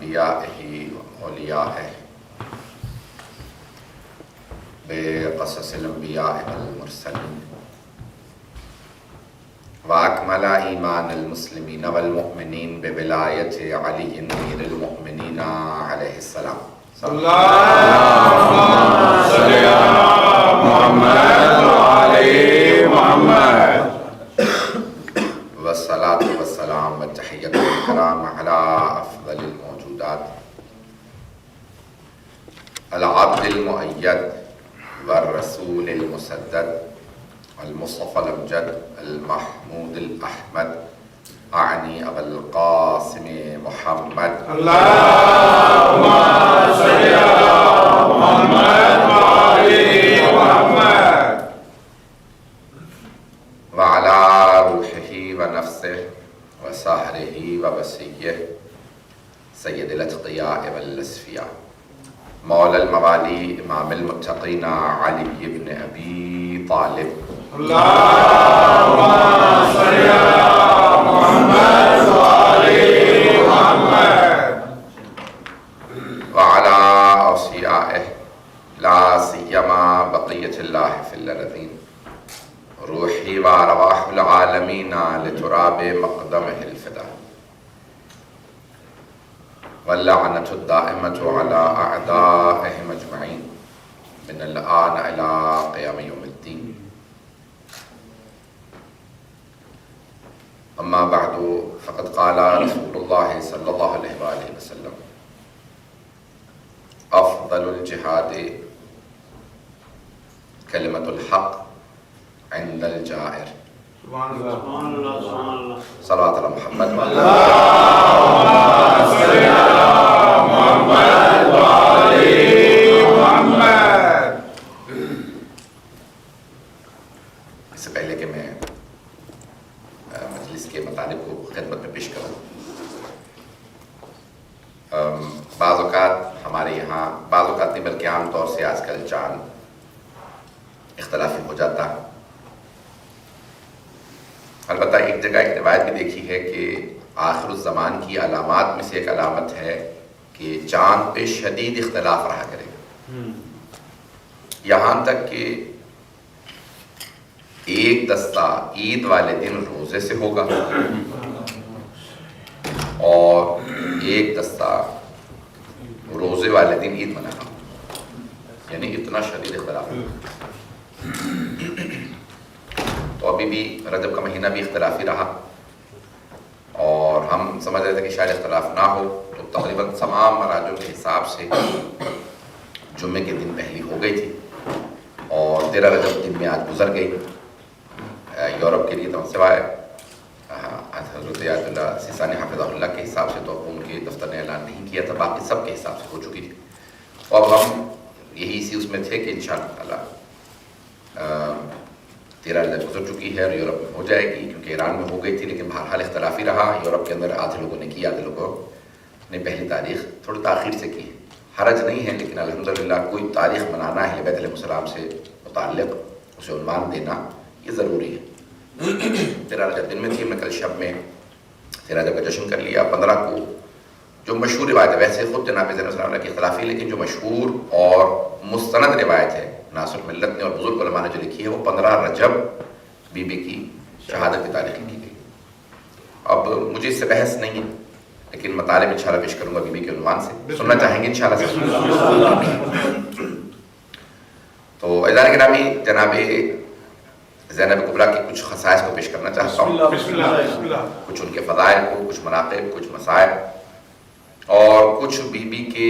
انبیائہ اولیائہ بقصص الانبیاء والمرسلین واکمل ایمان المسلمین والمؤمنین بولایت علی امیر المؤمنین علیہ السلام اللہم صلی علی محمد وعلی محمد والصلاة والسلام والتحیۃ والکرام علی افضل الموجودات العبد المؤید والرسول المسدد المصطفى الامجد المحمود الاحمد اعنی ابا القاسم محمد اللہم صلی علی محمد وعلی محمد وعلى روحه ونفسه وسحره ووصيه سید الاتقیاء والاسفیاء مولا الموالی امام المتقین علی بن ابی طالب اللہم صلی علی محمد وعلی محمد وعلى اوصیائه لا سیما بقیت اللہ فی الارضین روحی و ارواح العالمین لتراب مقدمہ الفدا واللعنة الدائمة على أعدائهم أجمعين من الآن إلى قيام يوم الدين أما بعد فقد قال رسول الله صلى الله عليه وآله وسلم أفضل الجهاد كلمة الحق عند الجائر سبحان اللہ صلوات على محمد اللہم صلی علی محمد وعلی محمد اس سے پہلے کہ میں مجلس کے مطالب کو خدمت میں پیش کروں، بعض اوقات ہمارے یہاں بعض اوقات نہیں بلکہ عام طور سے آج کل چاند اختلافی ہو جاتا ہے۔ البتہ ایک جگہ ایک روایت بھی دیکھی ہے کہ آخر الزمان کی علامات میں سے ایک علامت ہے کہ چاند پہ شدید اختلاف رہا کرے گا، یہاں تک کہ ایک دستہ عید والے دن روزے سے ہوگا اور ایک دستہ روزے والے دن عید منانا، یعنی اتنا شدید اختلاف۔ تو ابھی بھی رجب کا مہینہ بھی اختلافی رہا اور ہم سمجھ رہے تھے کہ شاید اختلاف نہ ہو، تو تقریباً تمام مراجعوں کے حساب سے جمعے کے دن پہلی ہو گئی تھی اور 13 رجب دن میں آج گزر گئی۔ یورپ کے لیے تو سوائے حضرت آیت اللہ سیستانی حافظہ اللہ کے حساب سے تو ان کے دفتر نے اعلان نہیں کیا تھا، باقی سب کے حساب سے ہو چکی تھی۔ اور اب ہم یہی اسی اس میں تھے کہ انشاءاللہ 13 رجب گزر چکی ہے اور یورپ میں ہو جائے گی، کیونکہ ایران میں ہو گئی تھی لیکن بہرحال اختلافی رہا۔ یورپ کے اندر آدھے لوگوں نے کی، آدھے لوگوں نے پہلی تاریخ تھوڑی تاخیر سے کی۔ حرج نہیں ہے، لیکن الحمدللہ کوئی تاریخ منانا ہے بیت علیہ السلام سے متعلق، اسے عنوان دینا یہ ضروری ہے۔ 13 رجب دن میں تھی، میں کل شب میں 13 رجب کا جشن کر لیا۔ 15 کو جو مشہور روایت ہے، ویسے خود جناب زین السلام علیہ کی اختلافی، لیکن جو مشہور اور مستند روایت ہے ناصر ملت نے اور بزرگ علماء نے جو لکھی ہے وہ 15 رجب بی بی کی شہادت کی تاریخ لکھی گئی۔ اب مجھے اس سے بحث نہیں ہے، لیکن مطالب انشاءاللہ پیش کروں گا بی بی کے عنوان سے، سننا چاہیں گے انشاءاللہ سے۔ تو اعزان گرامی، جناب زینب کبریٰ کی کچھ خصائص کو پیش کرنا چاہتا ہوں، کچھ ان کے فضائل کو، کچھ مناقب، کچھ مسائل اور کچھ بی بی کے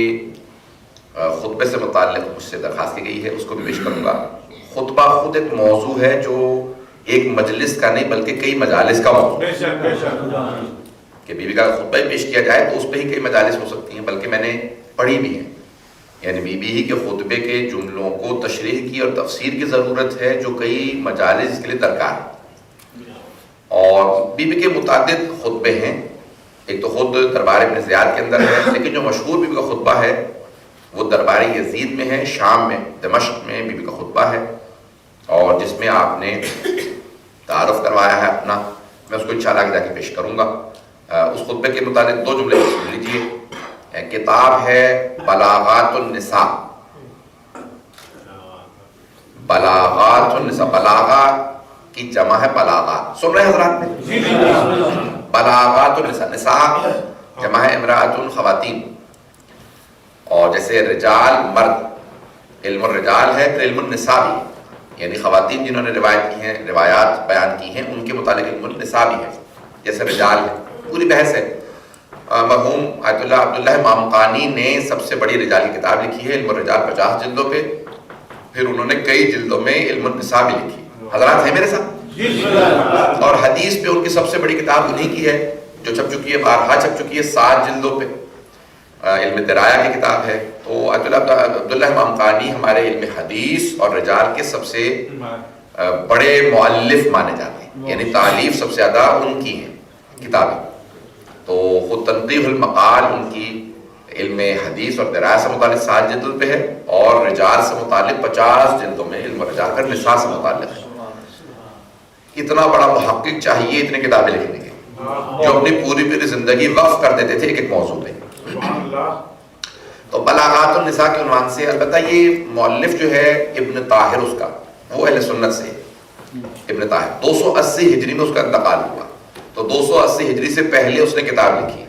خطبے سے متعلق مجھ سے درخواست کی گئی ہے، اس کو بھی پیش کروں گا۔ خطبہ خود ایک موضوع ہے جو ایک مجلس کا نہیں بلکہ کئی مجالس کا موضوع ہے کہ بی بی کا خطبہ ہی پیش کیا جائے تو اس پہ ہی کئی مجالس ہو سکتی ہیں، بلکہ میں نے پڑھی بھی ہیں، یعنی بی بی ہی کے خطبے کے جملوں کو تشریح کی اور تفسیر کی ضرورت ہے جو کئی مجالس کے لیے درکار ہے۔ اور بی بی کے متعدد خطبے ہیں، ایک تو خود دربار ابن زیاد کے اندر ہے، لیکن جو مشہور بی بی کا خطبہ ہے وہ دربار یزید میں ہے، شام میں دمشق میں بی بی کا خطبہ ہے، اور جس میں آپ نے تعارف کروایا ہے اپنا، میں اس کو انشاءاللہ آگے جا کے پیش کروں گا۔ اس خطبے کے متعلق 2 جملے سن لیجیے کتاب ہے بلاغات النساء. بلاغات النساء، بلاغا کی جمع ہے بلاغات. سن رہے حضرات میں؟ بلاغات النساء، نساء جمع ہے امرأۃ، خواتین. اور جیسے رجال مرد، علم الرجال ہے، تو علم النساء بھی، یعنی خواتین جنہوں نے روایت کی ہیں، روایات بیان کی ہیں، ان کے متعلق علم النساء بھی ہے. جیسے رجال ہے، پوری بحث ہے. مرحوم آیت اللہ عبداللہ مامقانی نے سب سے بڑی رجال کی کتاب لکھی ہے، علم الرجال، 50 جلدوں پہ. پھر انہوں نے کئی جلدوں میں علم النساء بھی لکھی. حضرات ہیں میرے ساتھ؟ اور حدیث پہ ان کی سب سے بڑی کتاب انہیں کی ہے جو چھپ چکی ہے، بارہا چھپ چکی ہے، 7 جلدوں پہ. علم درایا کی کتاب ہے. تو عبداللہ مامقانی ہمارے علم حدیث اور رجال کے سب سے بڑے مؤلف مانے جاتے ہیں، یعنی تالیف سب سے زیادہ ان کی ہے کتابیں. تو خود تنقیح المقال ان کی علم حدیث اور درایا سے متعلق 7 جلدوں پہ ہے، اور رجال سے متعلق 50 جلدوں میں علم رجال کا نساء سے متعلق ہے. اتنا بڑا محقق چاہیے اتنے کتابیں لکھنے کے، جو اپنی پوری زندگی وقف کر دیتے تھے ایک ایک موضوع پہ. تو بلاغات النساء کے عنوان سے، البتہ یہ مؤلف جو ہے ابن طاہر، اس کا وہ اہل سنت سے ابن طاہر 280 ہجری میں اس کا انتقال ہوا. تو 280 ہجری سے پہلے اس نے کتاب لکھی ہے،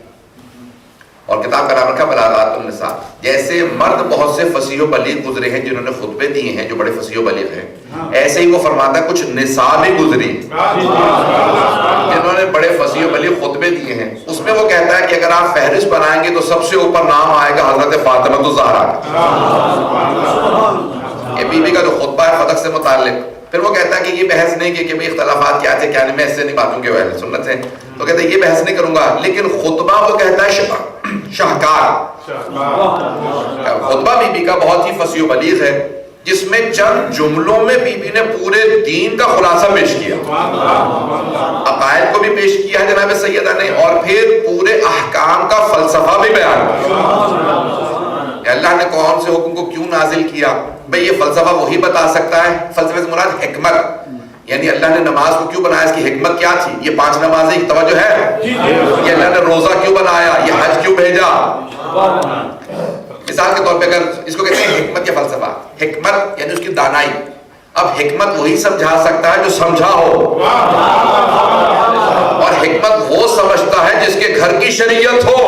اور کتاب کا نام رکھا بلاغات النساء. جیسے مرد بہت سے فصیح و بلیغ گزرے ہیں جنہوں نے خطبے دیے ہیں جو بڑے فصیح و بلیغ ہیں، ایسے ہی وہ فرماتا ہے کچھ نساء بھی گزری جنہوں نے بڑے فصیح و بلیغ خطبے دیے ہیں. اس میں وہ کہتا ہے کہ اگر آپ فہرست بنائیں گے تو سب سے اوپر نام آئے گا حضرت فاطمہ الزہرا کا. یہ بی بی کا جو خطبہ ہے فتح سے متعلق. پھر وہ کہتا ہے کہ یہ بحث نہیں کہ بھئی اختلافات کیا تھے کیا نہیں، میں ایسے نہیں باتوں کے اہل سنت ہیں، تو کہتا ہے یہ بحث نہیں کروں گا. لیکن خطبہ وہ کہتا ہے شاہکار. خطبہ بی بی کا بہت ہی فصیح و بلیغ ہے، جس میں چند جملوں میں بی بی نے پورے دین کا خلاصہ پیش کیا، عقائد کو بھی پیش کیا ہے جناب سیدہ نے، اور پھر پورے احکام کا فلسفہ بھی بیان کیا. اللہ نے کون سے حکم کو کیوں نازل کیا، بھئی یہ فلسفہ وہی بتا سکتا ہے. فلسفے سے مراد حکمت، یعنی اللہ نے نماز کو کیوں بنایا، اس کی حکمت کیا تھی. یہ 5 نمازیں کی توجہ ہے. یہ اللہ نے روزہ کیوں بنایا، یہ حج کیوں بھیجا. مثال کے طور پہ اگر اس کو کہتے ہیں حکمت یا فلسفہ، حکمت یعنی اس کی دانائی. اب حکمت وہی سمجھا سکتا ہے جو سمجھا ہو، اور حکمت وہ سمجھتا ہے جس کے گھر کی شریعت ہو.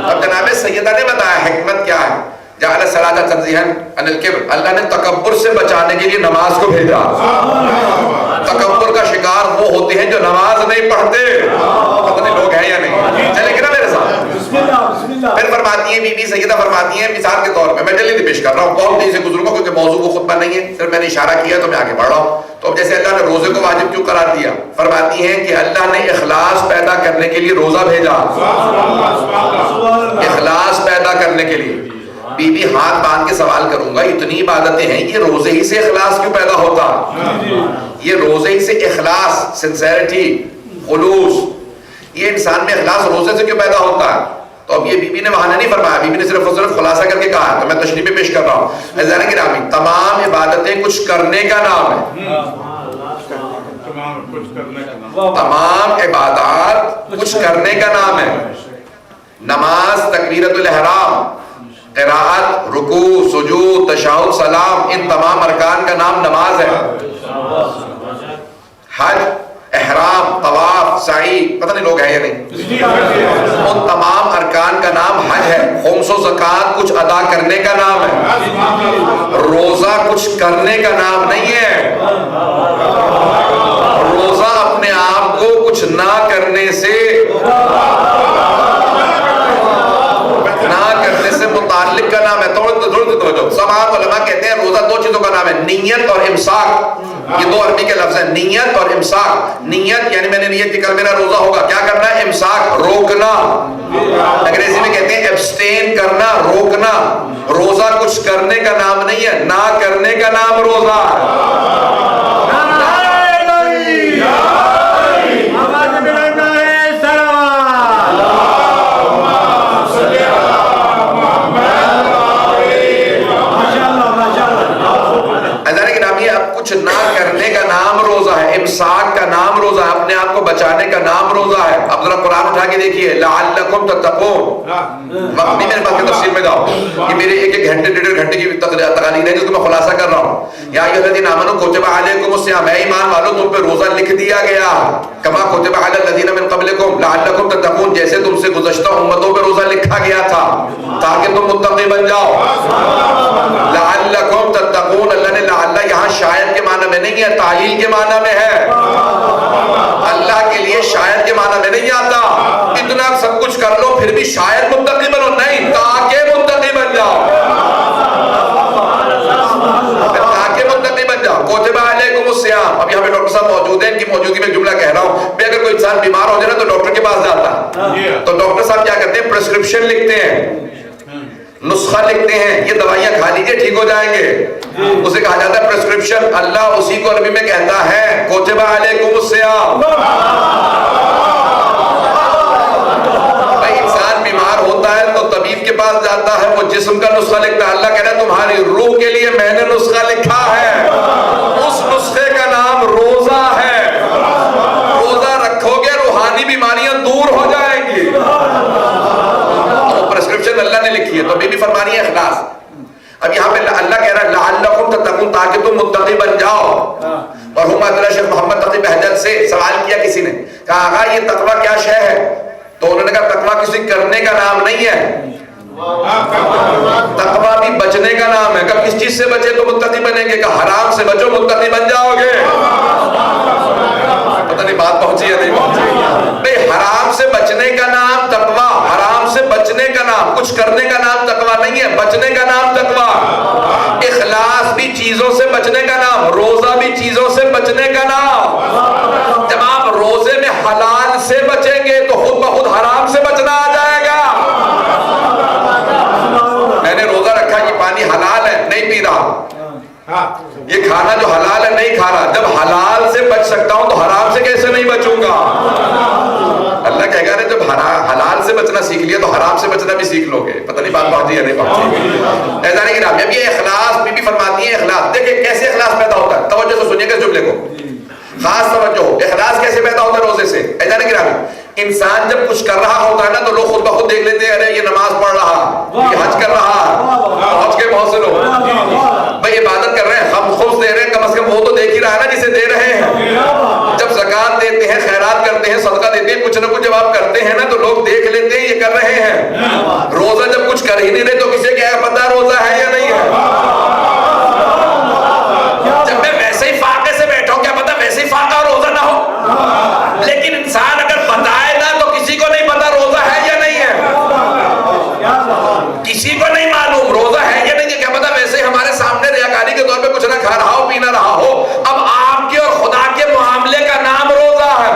اب جناب سیدہ نے بتایا حکمت کیا ہے. جعل الصلاۃ تنزیہا عن الکبر، اللہ نے تکبر سے بچانے کے لیے نماز کو بھیجا. تکبر کا شکار وہ ہوتے ہیں جو نماز نہیں پڑھتے. پتہ نہیں لوگ ہیں یا نہیں، چلے گا نا میرے ساتھ. پھر فرماتی ہیں بی بی سیدہ فرماتی ہیں مثال کے طور پہ، میں جلدی پیش کر رہا ہوں، بہت تیزی سے گزروں گا کیونکہ موضوع کو خطبہ نہیں ہے، صرف میں نے اشارہ کیا تو میں آگے بڑھ رہا ہوں. تو اب جیسے اللہ نے روزے کو واجب کیوں قرار دیا، فرماتی ہیں کہ اللہ نے اخلاص پیدا کرنے کے لیے روزہ بھیجا. اخلاص پیدا کرنے کے لیے. بی بی ہاتھ باندھ کے سوال کروں گا، اتنی عبادتیں ہیں، یہ روزے ہی سے اخلاص کیوں پیدا ہوتا؟ یہ روزے ہی سے اخلاص، سنسیریٹی، خلوص، یہ انسان میں اخلاص روزے سے کیوں پیدا ہوتا ہے؟ تو اب یہ بی بی نے وہاں نہیں فرمایا، بی بی نے صرف اور صرف خلاصہ کر کے کہا، تو میں تشریح پہ پیش کر رہا ہوں. عزیزان گرامی، تمام عبادتیں کچھ کرنے کا نام ہے. تمام عبادات کچھ کرنے کا نام ہے. نماز، تکبیرۃ الاحرام، قراءت، رکوع، سجود، تشہد، سلام، ان تمام ارکان کا نام نماز ہے. حج، احرام، طواف، سعی، پتہ نہیں لوگ ہیں یا نہیں، ان تمام ارکان کا نام حج ہے. خمس و زکوٰۃ کچھ ادا کرنے کا نام ہے. روزہ کچھ کرنے کا نام نہیں ہے. روزہ اپنے آپ کو کچھ نہ کرنے سے متعلق کا نام ہے. تمام علماء کہتے ہیں روزہ 2 چیزوں کا نام ہے، نیت اور امساک. یہ 2 عربی کے لفظ ہیں، نیت اور امساک. نیت یعنی میں نے نیت کی کل میرا روزہ ہوگا، کیا کرنا ہے؟ امساک، روکنا. انگریزی میں کہتے ہیں ایبسٹین کرنا، روکنا. روزہ کچھ کرنے کا نام نہیں ہے، نہ کرنے کا نام روزہ ہے. کچھ نہ کرنے کا نام روزہ ہے، امساک کا نام روزہ ہے، اپنے آپ کو بچانے کا نام روزہ ہے. اب ذرا قرآن اٹھا کے دیکھیے لعلکم تتقون، وقت نہیں میرے پاس کہ تفصیل میں جاؤ، یہ میرے ایک گھنٹے ڈیڑھ گھنٹے کی تقریر ہے جس کو میں خلاصہ کر رہا ہوں۔ یا ایھا الذین آمنوا کتب علیکم الصیام، اے ایمان والو تم پہ روزہ لکھ دیا گیا، کما کتب علی الذین من قبلکم لعلکم تتقون، جیسے تم سے گزشتہ امتوں پہ روزہ لکھا گیا تھا تاکہ تم متقی بن جاؤ۔ لعلکم تتقون، اللہ نے لعل یہاں شاید کے معنی میں نہیں ہے، تعلیل کے معنی میں ہے۔ اللہ کے لیے شاید کے معنی میں نہیں آتا اتنا سب کچھ کر لو پھر بھی شاید متقی بنو، نہیں، تاکہ متقی بن جاؤ، تاکہ متقی بن جاؤ۔ کتب علیکم الصیام، اب یہاں پہ ڈاکٹر صاحب موجود ہیں، ان کی موجودگی میں ایک جملہ کہہ رہا ہوں کہ اگر کوئی انسان بیمار ہو جائے نا تو ڈاکٹر کے پاس جاتا ہے، تو ڈاکٹر صاحب کیا کرتے ہیں؟ پرسکرپشن لکھتے ہیں، نسخہ لکھتے ہیں، یہ دوائیاں کھا لیجئے ٹھیک ہو جائیں گے، اسے کہا جاتا ہے پرسکرپشن۔ اللہ اسی کو عربی میں کہتا ہے کتب علیکم الصیام۔ بھائی انسان بیمار ہوتا ہے تو طبیب کے پاس جاتا ہے، وہ جسم کا نسخہ لکھتا ہے، اللہ کہہ رہا ہے تمہاری روح کے لیے میں نے نسخہ لکھا ہے، اس نسخے کا نام روزہ ہے، روزہ رکھو گے روحانی بیماریاں دور ہو جائیں گی، پرسکرپشن اللہ نے لکھی ہے۔ تو بی بی فرمانی ہے اخلاص۔ اب یہاں پہ اللہ کہہ رہا ہے لعلکم تتقون، تاکہ تم متقی بن جاؤ۔ اور ہم شیخ محمد تقی بہجت سے سوال کیا کسی نے، کہا آقا یہ تقوی کیا شے ہے؟ تو انہوں نے کہا تقوی کسی کرنے کا نام نہیں ہے، تقوی بھی بچنے کا نام ہے۔ کب کس چیز سے بچے تو متقی بنیں گے؟ کہ حرام سے بچو متقی بن جاؤ گے۔ پتہ نہیں بات پہنچی ہے نہیں پہنچی؟ بھئی حرام سے بچنے کا نام تقوی، حرام سے بچنے کا نام، کچھ کرنے کا نام تقوی نہیں ہے، بچنے کا نام تقوی۔ اخلاص بھی چیزوں سے بچنے کا نام، روزہ بھی چیزوں سے بچنے کا نام۔ جب آپ روزے میں حلال سے بچیں گے تو خود بخود حرام سے بچنا آ جائے گا۔ میں نے روزہ رکھا، یہ پانی حلال ہے نہیں پی رہا، یہ کھانا جو حلال ہے نہیں کھا رہا، جب حلال سے بچ سکتا ہوں تو حرام سے کیسے نہیں بچوں گا؟ اللہ کہے گا جب حلال سے بچنا سیکھ لیا تو حرام سے بچنا بھی سیکھ لو گے۔ پتہ نہیں بات پہنچی ہے نہیں پہنچی؟ ایسا نہیں کہ اب یہ اخلاص بی بی فرماتی ہے اخلاص، دیکھیں کیسے اخلاص پیدا ہوتا ہے، توجہ سے سنیے گا اس جملے کو، خاص توجہ۔ اخلاص کیسے پیدا ہوتا ہے؟ روزے سے۔ ایسا نہیں کہ انسان جب کچھ کر رہا ہوتا ہے نا تو لوگ خود بخود دیکھ لیتے ہیں، ارے یہ نماز پڑھ رہا، یہ حج کر رہا، حج کے بہت سے لوگ بھائی عبادت کر رہے ہیں، ہم خبز دے رہے ہیں، کم از کم وہ تو دیکھ ہی رہا ہے نا جسے دے رہے ہیں۔ جب زکات دیتے ہیں، خیرات کرتے ہیں، صدقہ دیتے ہیں، کچھ نہ کچھ جب آپ کرتے ہیں نا تو لوگ دیکھ لیتے ہیں یہ کر رہے ہیں۔ روزہ جب کچھ کر ہی نہیں رہے تو کسے کیا پتہ روزہ ہے یا نہیں ہے؟ جب میں ویسے ہی فاقے سے بیٹھا ہوں، کیا پتہ ویسے ہی فاقہ اور روزہ نہ ہو؟ لیکن انسان اگر بتائے نا تو کسی کو نہیں پتا روزہ ہے یا نہیں ہے، کسی کو نہیں معلوم روزہ ہے یا نہیں ہے، کیا پتہ ویسے ہی ہمارے سامنے ریاکاری کے طور پہ کچھ نہ کھا رہا ہو، پی نہ رہا ہو۔ اب آپ کے اور خدا کے معاملے کا نام روزہ ہے۔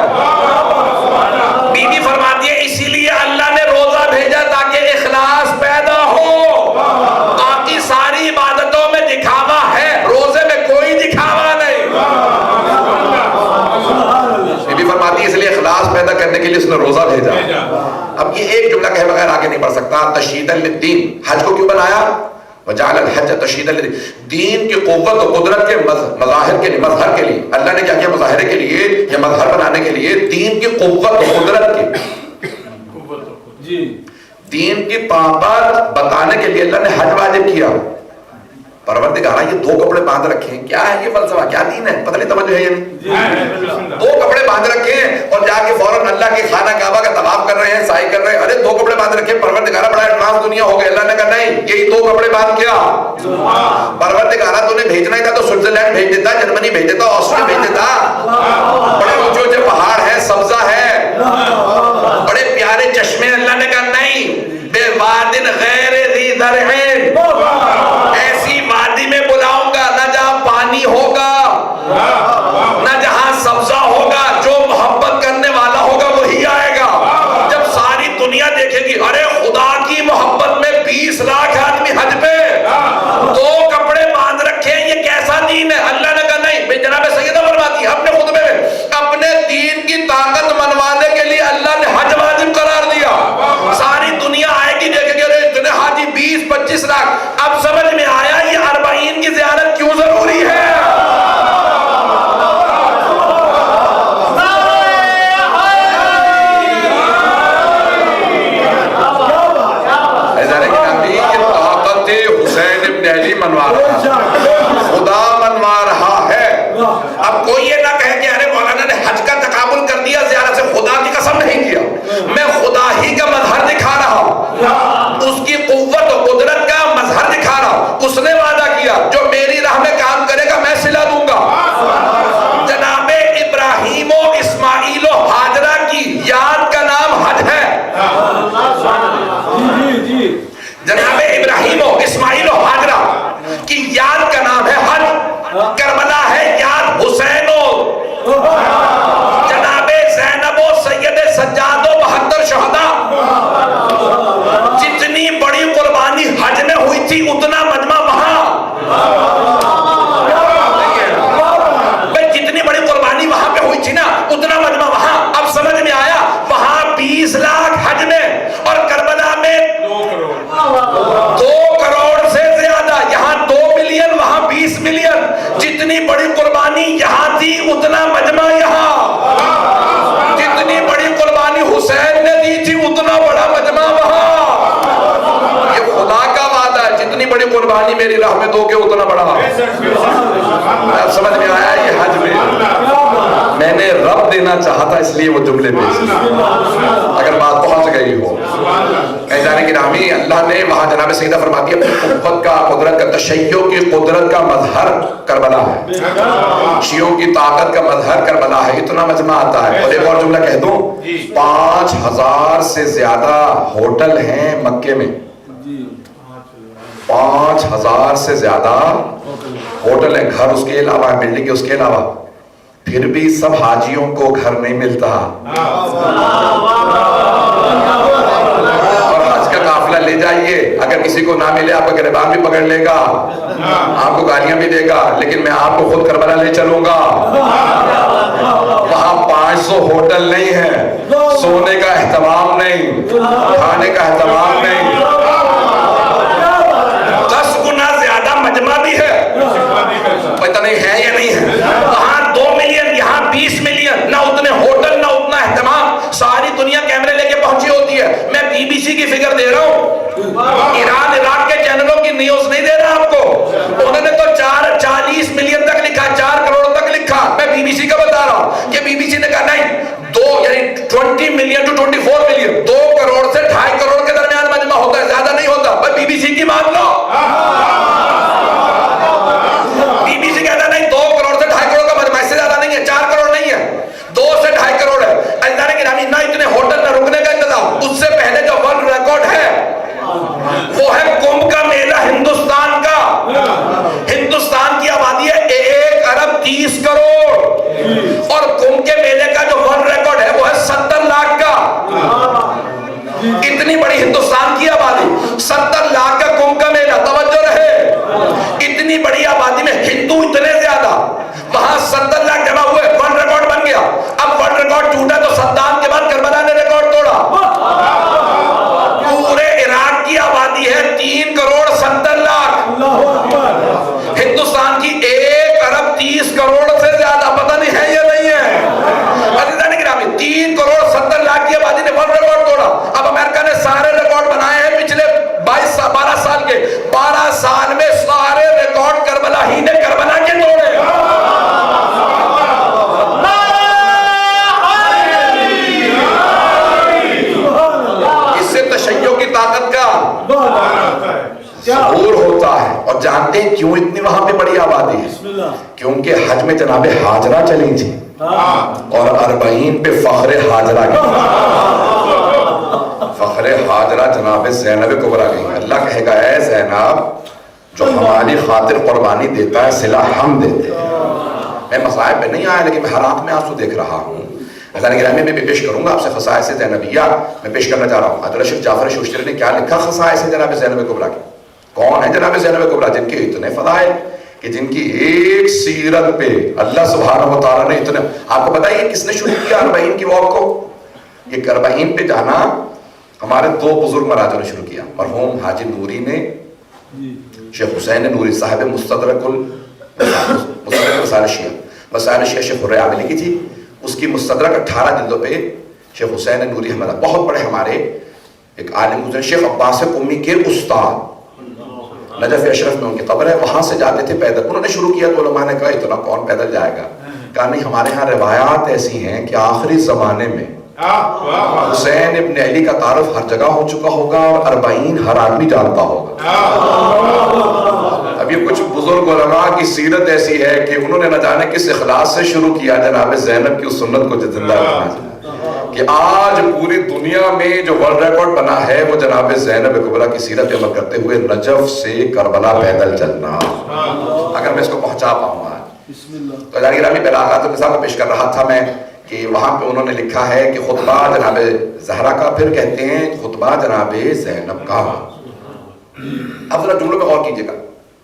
بی بی فرماتی ہے اسی لیے اللہ نے روزہ بھیجا تاکہ اخلاص پیدا ہو، باقی ساری عبادتوں میں دکھاوا ہے، روزے میں کوئی دکھاوا نہیں۔ بی بی فرماتی ہے اس لیے اخلاص پیدا کرنے کے لیے اس نے روزہ بھیجا۔ اب یہ ایک جملہ کہے بغیر آگے نہیں بڑھ سکتا۔ تشہیدا للدین، حج کو کیوں بنایا؟ وجعل الحج تشہیدا للدین، دین کی قوت و قدرت کے مظاہر کے لیے، مظہر کے لیے اللہ نے کیا کیا؟ مظاہرے کے لیے یا مظہر بنانے کے لیے دین کی قوت و قدرت کی، دین کی طاقت بتانے کے لیے اللہ نے حج واجب کیا۔ پروردگار یہ دو کپڑے باندھ رکھے ہیں، کیا ہے یہ فلسفہ، کیا دین ہے؟ پتہ نہیں توجہ ہے یا نہیں؟ دو کپڑے باندھ رکھے ہیں اور جا کے فوراً اللہ کے خانہ کعبہ کا طواف کر رہے ہیں، سعی کر رہے ہیں، ارے دو کپڑے باندھ رکھے، پروردگار بڑا ایڈوانس دنیا ہو گئی۔ اللہ نے کہا نہیں، یہی دو کپڑے باندھ کیا۔ پروردگار تو نے بھیجنا ہی تھا تو سوئٹزرلینڈ بھیج دیتا، جرمنی بھیج دیتا، آسٹریا بھیج دیتا، بڑے اونچے اونچے پہاڑ ہیں، سبزہ ہے، بڑے پیارے چشمے، اللہ نے کہا نہیں، بے وادن غیر ذی زرع، ایسی وادی میں بلاؤں گا نہ جہاں پانی ہوگا نہ جہاں سبزہ ہوگا، جو محبت کرنے والا ہوگا وہی آئے گا۔ جب ساری دنیا دیکھے گی ارے خدا کی محبت میں 20 لاکھ آدمی حج پہ، دو کپڑے باندھ رکھے ہیں، یہ کیسا دین ہے؟ اللہ نے کہا نہیں، جناب سیدہ فرماتی ہے اپنے خطبے میں اپنے دین کی طاقت منوانے کے لیے اللہ نے حج واجب قرار دیا۔ ساری دنیا آئے گی دیکھے گی ارے اتنے حاجی 20-25 لاکھ، اب سمجھ میں آیا یہ 40 کی زیارت کیوں ضروری ہے۔ قربانی میری راہ میں دو گے اتنا بڑا. اب سمجھ میں آیا یہ حج میں نے رب دینا چاہا تھا اس لیے وہ جملے پیش کیے. اگر بات پہنچ گئی ہو جانے کی رامی, اللہ نے وہاں جناب سیدہ فرماتی ہے اپنی قوت کا, قدرت کا, تشیع کی قدرت کا مظہر کربلا ہے, شیعوں کی طاقت کا مظہر کربلا ہے. اتنا مجمع آتا ہے. اور ایک اور جملہ کہہ دوں, 5000 سے زیادہ ہوٹل ہیں مکے میں. 5000 سے زیادہ ہوٹل ہیں, گھر اس کے علاوہ, بلڈنگ اس کے علاوہ. پھر بھی سب حاجیوں کو گھر نہیں ملتا. اور حج کا قافلہ لے جائیے, اگر کسی کو نہ ملے آپ کا گریبان بھی پکڑ لے گا, آپ کو گالیاں بھی دے گا, لیکن میں آپ کو خود کربلا لے چلوں گا. وہاں 500 ہوٹل نہیں ہے, سونے کا اہتمام نہیں, کھانے کا اہتمام نہیں. 10 گنا زیادہ مجمع بھی ہے, پتہ نہیں ہے یا نہیں ہے. وہاں 2 ملین, یہاں 20 ملین. نہ اتنے ہوٹل نہ اتنا اہتمام. ساری دنیا کیمرے لے کے پہنچی ہوتی ہے. میں بی بی سی کی فگر دے رہا ہوں, ایران عراق کے چینلوں کی نیوز نہیں دے رہا آپ کو. انہوں نے تو 40 ملین تک لکھا, 4 کروڑ تک لکھا. میں بی بی سی کا بتا رہا ہوں کہ بی بی سی نے کہا نہیں, 20 ملین to 24 ملین, 2 کروڑ سے 2.5 کروڑ کے درمیان مجمع ہوتا ہے, زیادہ نہیں ہوتا. بھائی بی بی سی کی مان لو. بی بی سی کہتا نہیں 2 کروڑ سے 2.5 کروڑ کا مجمع, اس سے زیادہ نہیں ہے, 4 کروڑ نہیں ہے, 2 سے 2.5 کروڑ ہے. اللہ نے کہا نہ اتنے ہوٹل نہ رکنے کا انتظام. اس سے پہلے جو ورلڈ ریکارڈ ہے وہ ہے کمبھ کا میلہ ہندوستان کا. ہندوستان کی آبادی ہے 1 ارب 30 کروڑ, اور کمبھ کے میلے کا جو ورلڈ ریکارڈ ہے وہ ہے 70 لاکھ کا. اتنی بڑی ہندوستان کی آبادی, 70 لاکھ کا کمبھ کا میلہ. توجہ رہے, اتنی بڑی آبادی میں ہندو اتنے زیادہ, وہاں 70 لاکھ جمع ہوئے, ورلڈ ریکارڈ بن گیا. اب ورلڈ ریکارڈ ٹوٹا تو صدام کے بعد کربلا نے ریکارڈ توڑا. پورے عراق کی آبادی ہے 3 کروڑ 70 لاکھ, ہندوستان کی 1 ارب 30 کروڑ سے زیادہ. پتہ نہیں ہے یا نہیں ہے. عزیزان گرامی, 3 کروڑ 70 لاکھ کی آبادی نے ورلڈ ریکارڈ توڑا. اب امریکہ نے سارے ریکارڈ بنائے ہیں پچھلے 12 سال کے. 12 سال میں سارے ریکارڈ کربلا ہی نے کربلا کے توڑے. اس سے تشیع کی طاقت کا ظہور ہوتا ہے. اور جانتے ہیں کیوں اتنی وہاں پہ بڑی آبادی ہے؟ کیونکہ حج میں جناب ہاجرہ چلی تھی, اور 40 پہ فخر ہاجرہ گئی. فخر ہاجرہ جناب زینب کبریٰ گئی. اللہ کہے گا اے زینب, جو ہماری خاطر قربانی دیتا ہے صلہ ہم دیتے ہیں. میں مصائب پہ نہیں آیا, لیکن میں ہر آنکھ میں آنسو دیکھ رہا ہوں. اللہ گرامی میں پیش کروں گا آپ سے خصائص زینبیہ میں پیش کرنا چاہ رہا ہوں. حضرت شیخ جعفر شوشتری نے کیا لکھا خصائص جناب زینب کبریٰ کی. کون ہے جناب زینب کبریٰ جن کے اتنے فضائل کہ جن کی ایک سیرت پہ اللہ سبحانہ و تعالیٰ نے اتنے. آپ کو پتہ ہے کس نے شروع کیا 40 کی واک کو؟ یہ 40 پہ جانا ہمارے 2 بزرگ مراجوں نے شروع کیا. مرحوم حاجی نوری نے, شیخ حسین نوری صاحب مستدرک وسائل شیعہ, وسائل شیعہ شیخ حر عاملی کی تھی. اس کی مستدرک 18 جلدوں پہ شیخ حسین نوری احمد, بہت بڑے ہمارے ایک عالم گزرے, شیخ عباس قمی کے استاد, نجف اشرف میں ان کی قبر ہے. وہاں سے جاتے تھے پیدل. انہوں نے شروع کیا تو علماء نے کہا اتنا کون پیدل جائے گا. کہا نہیں, ہمارے ہاں روایات ایسی ہیں کہ آخری زمانے میں حسین ابن علی کا تعارف ہر جگہ ہو چکا ہوگا, اور 40 ہر آدمی جانتا ہوگا. اب یہ کچھ بزرگ علماء کی سیرت ایسی ہے کہ انہوں نے نہ جانے کس اخلاص سے شروع کیا جناب زینب کی اس سنت کو زندہ رکھنا, کہ آج پوری دنیا میں جو ورلڈ ریکارڈ بنا ہے وہ جناب زینب کبریٰ کی سیرت عمل کرتے ہوئے نجف سے کربلا پیدل چلنا. اگر میں اس کو پہنچا پاؤں آج تو جانی گرامی بلاغات النساء کو پیش کر رہا تھا میں کہ وہاں پہ انہوں نے لکھا ہے کہ خطبہ جناب زہرا کا, پھر کہتے ہیں خطبہ جناب زینب کا. اب ذرا جملوں میں غور کیجیے گا.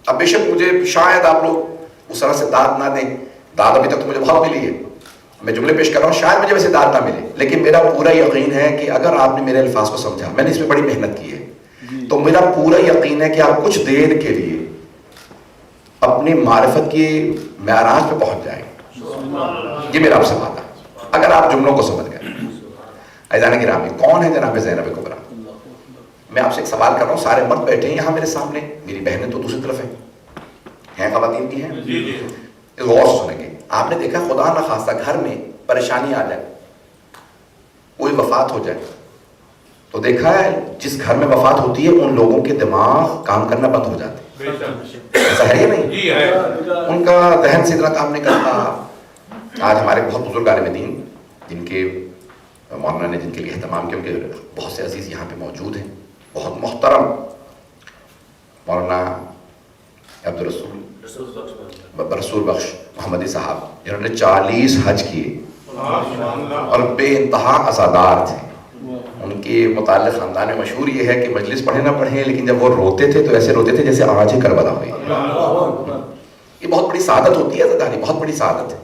اب بے شک مجھے شاید آپ لوگ اس طرح سے داد نہ دیں, داد ابھی تک تو مجھے بہت ملی ہے, میں جملے پیش کر رہا ہوں, شاید مجھے ویسے داد نہ ملے, لیکن میرا پورا یقین ہے کہ اگر آپ نے میرے الفاظ کو سمجھا, میں نے اس میں بڑی محنت کی ہے, تو میرا پورا یقین ہے کہ آپ کچھ دیر کے لیے اپنی معرفت کی معراج پہ پہنچ جائیں گے. یہ میرا آپ سے وعدہ ہے اگر آپ جملوں کو سمجھ گئے. عزیزان گرامی, کون ہے جناب زینب کبریٰ؟ میں آپ سے ایک سوال کر رہا ہوں، سارے مرد بیٹھے ہیں یہاں میرے سامنے، میری بہنیں تو دوسری طرف ہیں خواتین کی ہیں؟ غور سے سنیں گے. آپ نے دیکھا خدا نہ خواستہ گھر میں پریشانی آ جائے، کوئی وفات ہو جائے، تو دیکھا ہے جس گھر میں وفات ہوتی ہے ان لوگوں کے دماغ کام کرنا بند ہو جاتے ہیں. ایسا ہے یا نہیں؟ ان کا ذہن سے اتنا کام نہیں کرتا. آج ہمارے بہت بزرگ عالم دین جن کے مولانا نے جن کے لیے اہتمام کیا، ان کے بہت سے عزیز یہاں پہ موجود ہیں، بہت محترم مولانا رسول بخش محمدی صاحب، جنہوں نے 40 حج کیے اور بے انتہا عزادار تھے. ان کے متعلق خاندان میں مشہور یہ ہے کہ مجلس پڑھے نہ پڑھے لیکن جب وہ روتے تھے تو ایسے روتے تھے جیسے آج ہی کربلا ہوئی. یہ بہت بڑی سعادت ہوتی ہے عزاداری، بہت بڑی سعادت ہے.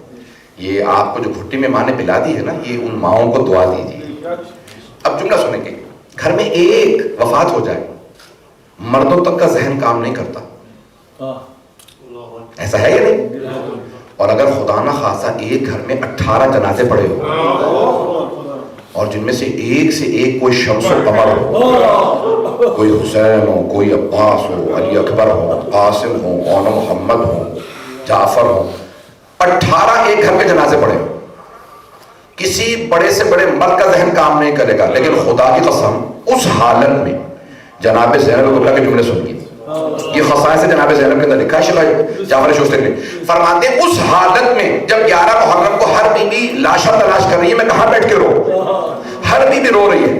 یہ آپ کو جو گھٹی میں ماں نے پلا دی ہے نا، یہ ان ماؤں کو دعا دیجیے. اب جملہ سنیں گے، گھر میں ایک وفات ہو جائے مردوں تک کا ذہن کام نہیں کرتا. ایسا ہے یا نہیں؟ اور اگر خدا نہ خاصہ ایک گھر میں 18 جنازے پڑے ہو اور جن میں سے ایک کوئی شمس و قمر ہو، کوئی حسین ہو، کوئی عباس ہو، علی اکبر ہو، قاسم ہو، مولانا محمد ہو، جعفر ہو، 18 ایک گھر کے جنازے پڑے ہو، کسی بڑے سے بڑے مرد کا ذہن کام نہیں کرے گا. لیکن خدا کی قسم اس حالت میں جناب زینب کبریٰ کے جملے سن گی. یہ خصائص جناب زینب کے اندر لکھا ہے جعفر شوستری نے فرماتے ہیں اس حالت میں جب 11 محرم کو ہر بی بی لاشا تلاش کر رہی ہے، میں کہاں بیٹھ کے رو، ہر بی بی رو رہی ہے،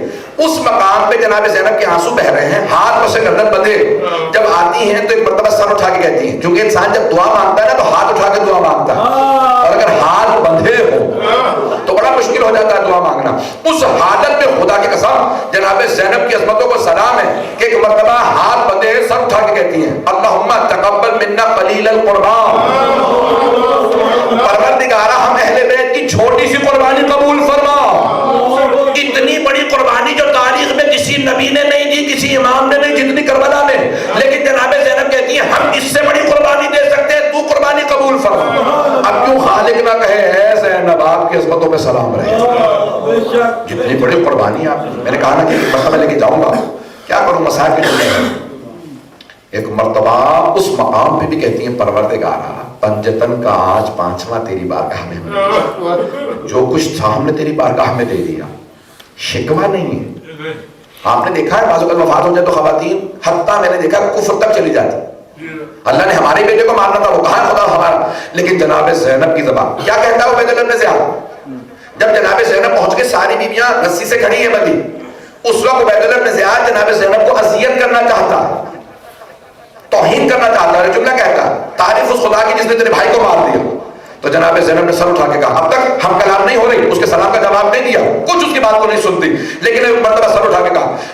اس مقام پہ جناب زینب کے آنسو بہ رہے ہیں، ہاتھ پس گردن بندھے. جب آتی ہیں تو ایک مرتبہ سر اٹھا کے کہتی ہیں، کیونکہ انسان جب دعا مانگتا ہے نا تو ہاتھ اٹھا کے دعا مانگتا ہے، اور اگر ہاتھ بندھے ہو تو بڑا مشکل ہو جاتا ہے دعا مانگنا. اس حالت میں خدا کی قسم جناب زینب کی عظمتوں کو سلام ہے کہ ایک مرتبہ ہاتھ بندھے سر اٹھا کے کہتی ہیں، اللہم تقبل منا قلیل القربان، پروردگارہ ہم اہل بیت کی چھوٹی سی قربانی قبول فرما. اتنی بڑی قربانی جو تاریخ میں کسی نبی نے نہیں دی، کسی امام نے نہیں، جتنی کربلا میں، لیکن جناب زینب کہتی ہیں ہم اس سے بڑی قربانی دے سکتے ہیں، تو قربانی قبول فرما. اب کیوں خالق نہ کہے اے زینب آپ کی عظمتوں پہ سلام رہے، جتنی بڑی قربانی آپ. میں نے کہا نا کہ مرتبہ لے کے جاؤں گا، کیا کروں مسائل کے جملے ہیں. ایک مرتبہ اس مقام پہ بھی کہتی ہیں پروردگارہ پنجتن کا آج 5واں تیری بارگاہ میں ہم جو کچھ تھا ہم نے تیری بارگاہ میں دے دیا، شکوہ نہیں ہے. آپ نے دیکھا ہے بعض اوقات وفات ہو جائے تو خواتین حتیٰ میں نے دیکھا کفر تک چلی جاتی. اللہ نے ہمارے بیٹے کو مارنا تھا، وہ کہاں خدا ہمارا، لیکن جناب زینب کی زبان کیا کہتا ہے عبید اللہ بن زیاد، جب جناب زینب پہنچ کے ساری بیویاں رسی سے کھڑی ہیں بندی، اس وقت عبید اللہ بن زیاد جناب زینب کو اذیت کرنا چاہتا ہے، توہین کرنا چاہتا ہے. جملہ کہتا ہے تعریف اس خدا کی جس نے تیرے بھائی کو مار دیا. تو جناب زینب نے سر اٹھا کے کہا، اب تک ہم کلام نہیں ہو رہی، اس کے سلام کا جواب نہیں دیا، کچھ اس کی بات کو نہیں سنتی، لیکن ایک مرتبہ سر اٹھا کے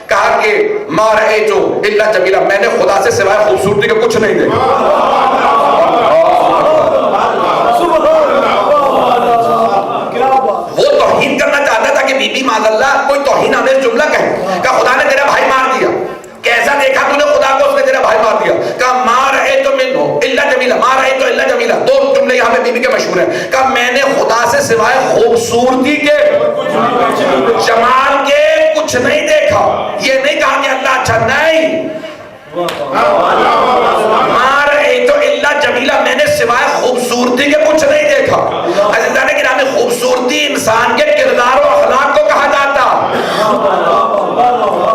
کہا کہ ما رأیتو الا جمیلا، میں نے خدا سے سوائے خوبصورتی کے کچھ نہیں دیکھا. وہ توہین کرنا چاہتا تھا کہ بی بی معاذ اللہ کوئی توہین آمیز جملہ کہے، کہ خدا نے تیرا بھائی مار دیا. کیسا دیکھا تو نے خدا کو، اس نے تیرا بھائی مار دیا. کہا ما رأیتو منہ الا جمیلا، ما رأیتو الا جمیلا. دو جملے یہاں پہ بی بی کے مشہور ہیں. کہا میں نے خدا سے سوائے خوبصورتی کے، جمال کے کچھ نہیں دیکھا. یہ نہیں کہا کہ اللہ اچھا نہیں، ما رأیتو الا جمیلا، میں نے سوائے خوبصورتی کے کچھ نہیں دیکھا. عزیزان گرامی خوبصورتی انسان کے کردار و اخلاق کو کہا جاتا،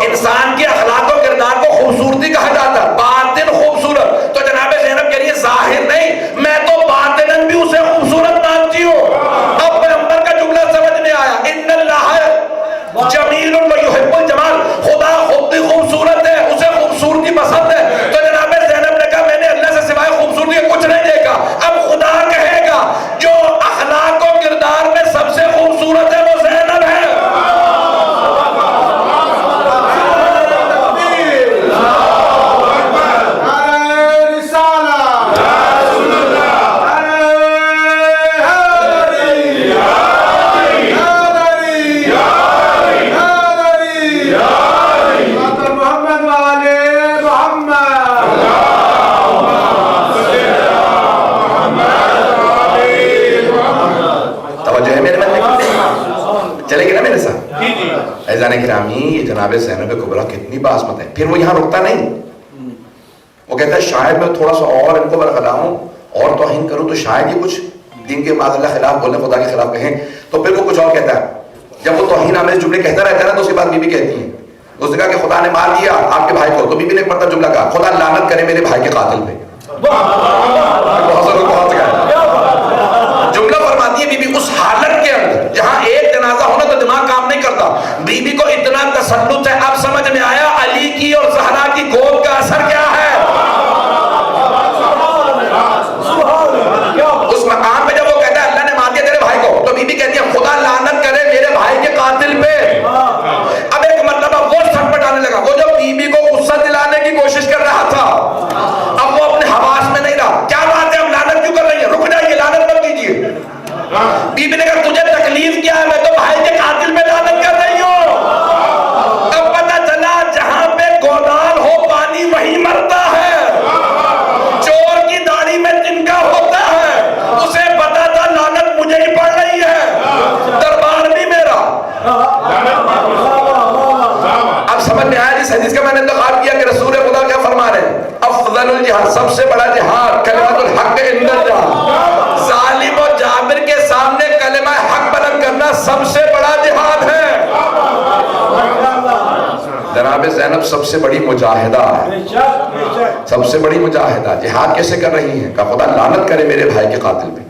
انسان کے اخلاق و کردار کو خوبصورتی کہا جاتا، باطن خوبصورت. تو جناب زینب کہہ رہی ہے ظاہر نہیں، میں تو باطناً بھی اسے خوبصورت مانتی ہوں. اب پیغمبر کا جملہ سمجھ میں آیا، ان اللہ جمیل و یحب الجمال، خدا خود بھی خوبصورت ہے، اسے خوبصورتی پسند ہے. تو جناب زینب نے کہا میں نے اللہ سے سوائے خوبصورتی کے کچھ نہیں دیکھا. اب خدا کہے گا جو اخلاق و کردار میں سب سے خوبصورت ہے وہ زینب ہے. فیضان گرامی یہ جناب زینب کبریٰ کتنی باعظمت ہے. پھر وہ یہاں رکتا نہیں, وہ کہتا ہے شاید میں تھوڑا سا اور ان کو برخلاؤں اور توہین کروں تو شاید یہ کچھ دین کے معاذ اللہ خلاف بولنے, خدا کے خلاف کہیں. تو پھر وہ کچھ اور کہتا ہے. جب وہ توہین آمیز جملے کہتا رہتا ہے نا تو اس کے بعد بیوی کہتی ہے, اس نے کہا کہ خدا نے مار دیا آپ کے بھائی کو, تو بیوی نے ایک مرتبہ جملہ کہا خدا لعنت کرے میرے بھائی کے قاتل پہ. جملہ فرماتی ہے بی بی اس حالت کے اندر جہاں ایک جنازہ ہونا تو دماغ کام نہیں کرتا, بی بی کو اتنا تسلط ہے. اب سمجھ میں آیا علی کی اور زہرا کی گود کا اثر کیا ہے. اس مقام پہ جب وہ کہتا ہے اللہ نے مار دیا تیرے بھائی کو, تو بی بی کہتی ہے خدا لعنت کرے میرے بھائی کے قاتل پہ. اب ایک مرتبہ وہ سٹپٹانے لگا, وہ جو بی بی کو غصہ دلانے کی کوشش کر رہا تھا اب وہ اپنے حواس میں نہیں رہا. کیا بات ہے ہم لعنت کیوں کر رہی ہیں, رک جائیے لعنت مت کیجیے. بی بی نے کہا تجھے تکلیف کیا ہے, میں تو بھائی کے قاتل پہ لعنت کر رہی ہوں. اب پتہ چلا جہاں پہ گودال ہو پانی وہی مرتا ہے. چور کی داڑھی میں تنکا ہوتا ہے, اسے پتا تھا لعنت مجھے ہی پڑ رہی ہے, دربار بھی میرا. اب سمجھ میں آیا جس حدیث کا میں نے انتخاب کیا کہ رسول خدا کیا فرما رہے ہیں, افضل الجہاد سب سے بڑا جہاد کلمۃ الحق عند الجہاد. ظالم و جابر کے سامنے کلمہ حق بلند کرنا سب سے بڑا جہاد ہے. جناب زینب سب سے بڑی مجاہدہ ہے, سب سے بڑی مجاہدہ. جہاد کیسے کر رہی ہیں, کہ خدا لعنت کرے میرے بھائی کے قاتل پہ.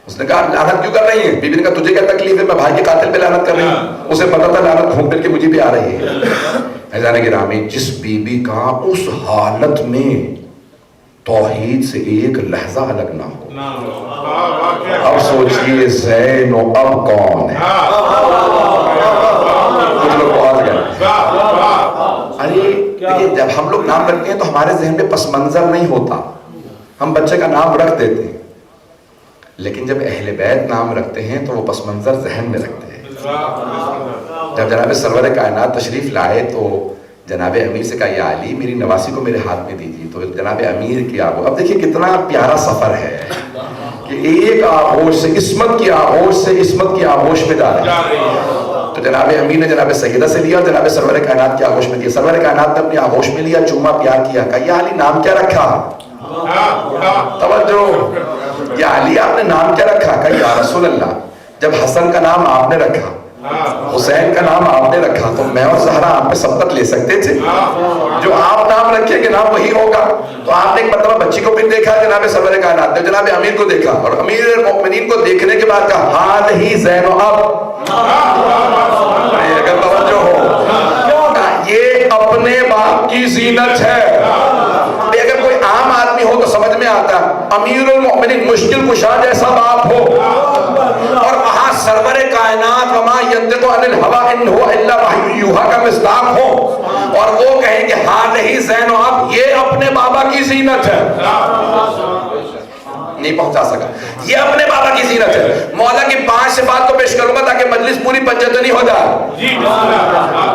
اس نے کہا لعنت کیوں کر رہی ہیں, بی بی نے کہا تجھے کیا تکلیف ہے, میں بھائی کے قاتل پہ لعنت کر رہی ہوں. اسے پتا تھا لعنت گھوم پھر کے مجھے بھی آ رہی ہے. فیضان گرامی جس بی بی کا اس حالت میں توحید سے ایک لحظہ الگ نہ ہو, اب سوچئے زین و اب کون ہے. کچھ لوگ بہت گئے. ارے جب ہم لوگ نام رکھتے ہیں تو ہمارے ذہن میں پس منظر نہیں ہوتا, ہم بچے کا نام رکھ دیتے ہیں, لیکن جب اہل بیت نام رکھتے ہیں تو وہ پس منظر ذہن میں رکھتے ہیں. جب جناب سرور کائنات تشریف لائے تو جناب امیر سے کہا یا علی میری نواسی کو میرے ہاتھ میں دیجیے. تو جناب امیر کیا وہ, اب دیکھیے کتنا پیارا سفر ہے کہ ایک آغوش سے عصمت کی آغوش سے عصمت کی آغوش میں جا رہے ہیں. تو جناب امیر نے جناب سیدہ سے لیا اور جناب سرور کائنات کی آغوش میں دیا. سرور کائنات نے اپنی آغوش میں لیا, چوما پیار کیا, کہا یا علی نام کیا رکھا. توجہ, یا علی آپ نے نام کیا رکھا, کہا یا رسول اللہ جب حسن کا نام آپ نے رکھا, حسین کا نام آپ نے رکھا, تو میں اور زہرا آپ پہ سبقت لے سکتے تھے. جو آپ نام رکھے کہ نام وہی ہوگا. تو آپ نے ایک مرتبہ بچی کو بھی دیکھا, جناب سرور کائنات نے جناب امیر کو دیکھا, اور امیر المؤمنین کو دیکھنے کے بعد کہا حال ہی زین و اب. اگر توجہ ہو, یہ اپنے باپ کی زینت ہے. اگر کوئی عام آدمی ہو تو سمجھ میں آتا, امیر المؤمنین مشکل کشا جیسا باپ ہو, اور وہاں سرور کائنات وما ینطق عن الہوی ان هو الا وحی یوحی کا مصداق ہو, اور وہ کہیں کہ حال ہی زین و اب, یہ اپنے بابا کی زینت ہے. نہیں پہنچا سکا, یہ اپنے بابا کی زینت ہے. مولا کی 5 صفات کو پیش کروں گا تاکہ مجلس پوری پنجتنی ہو جائے,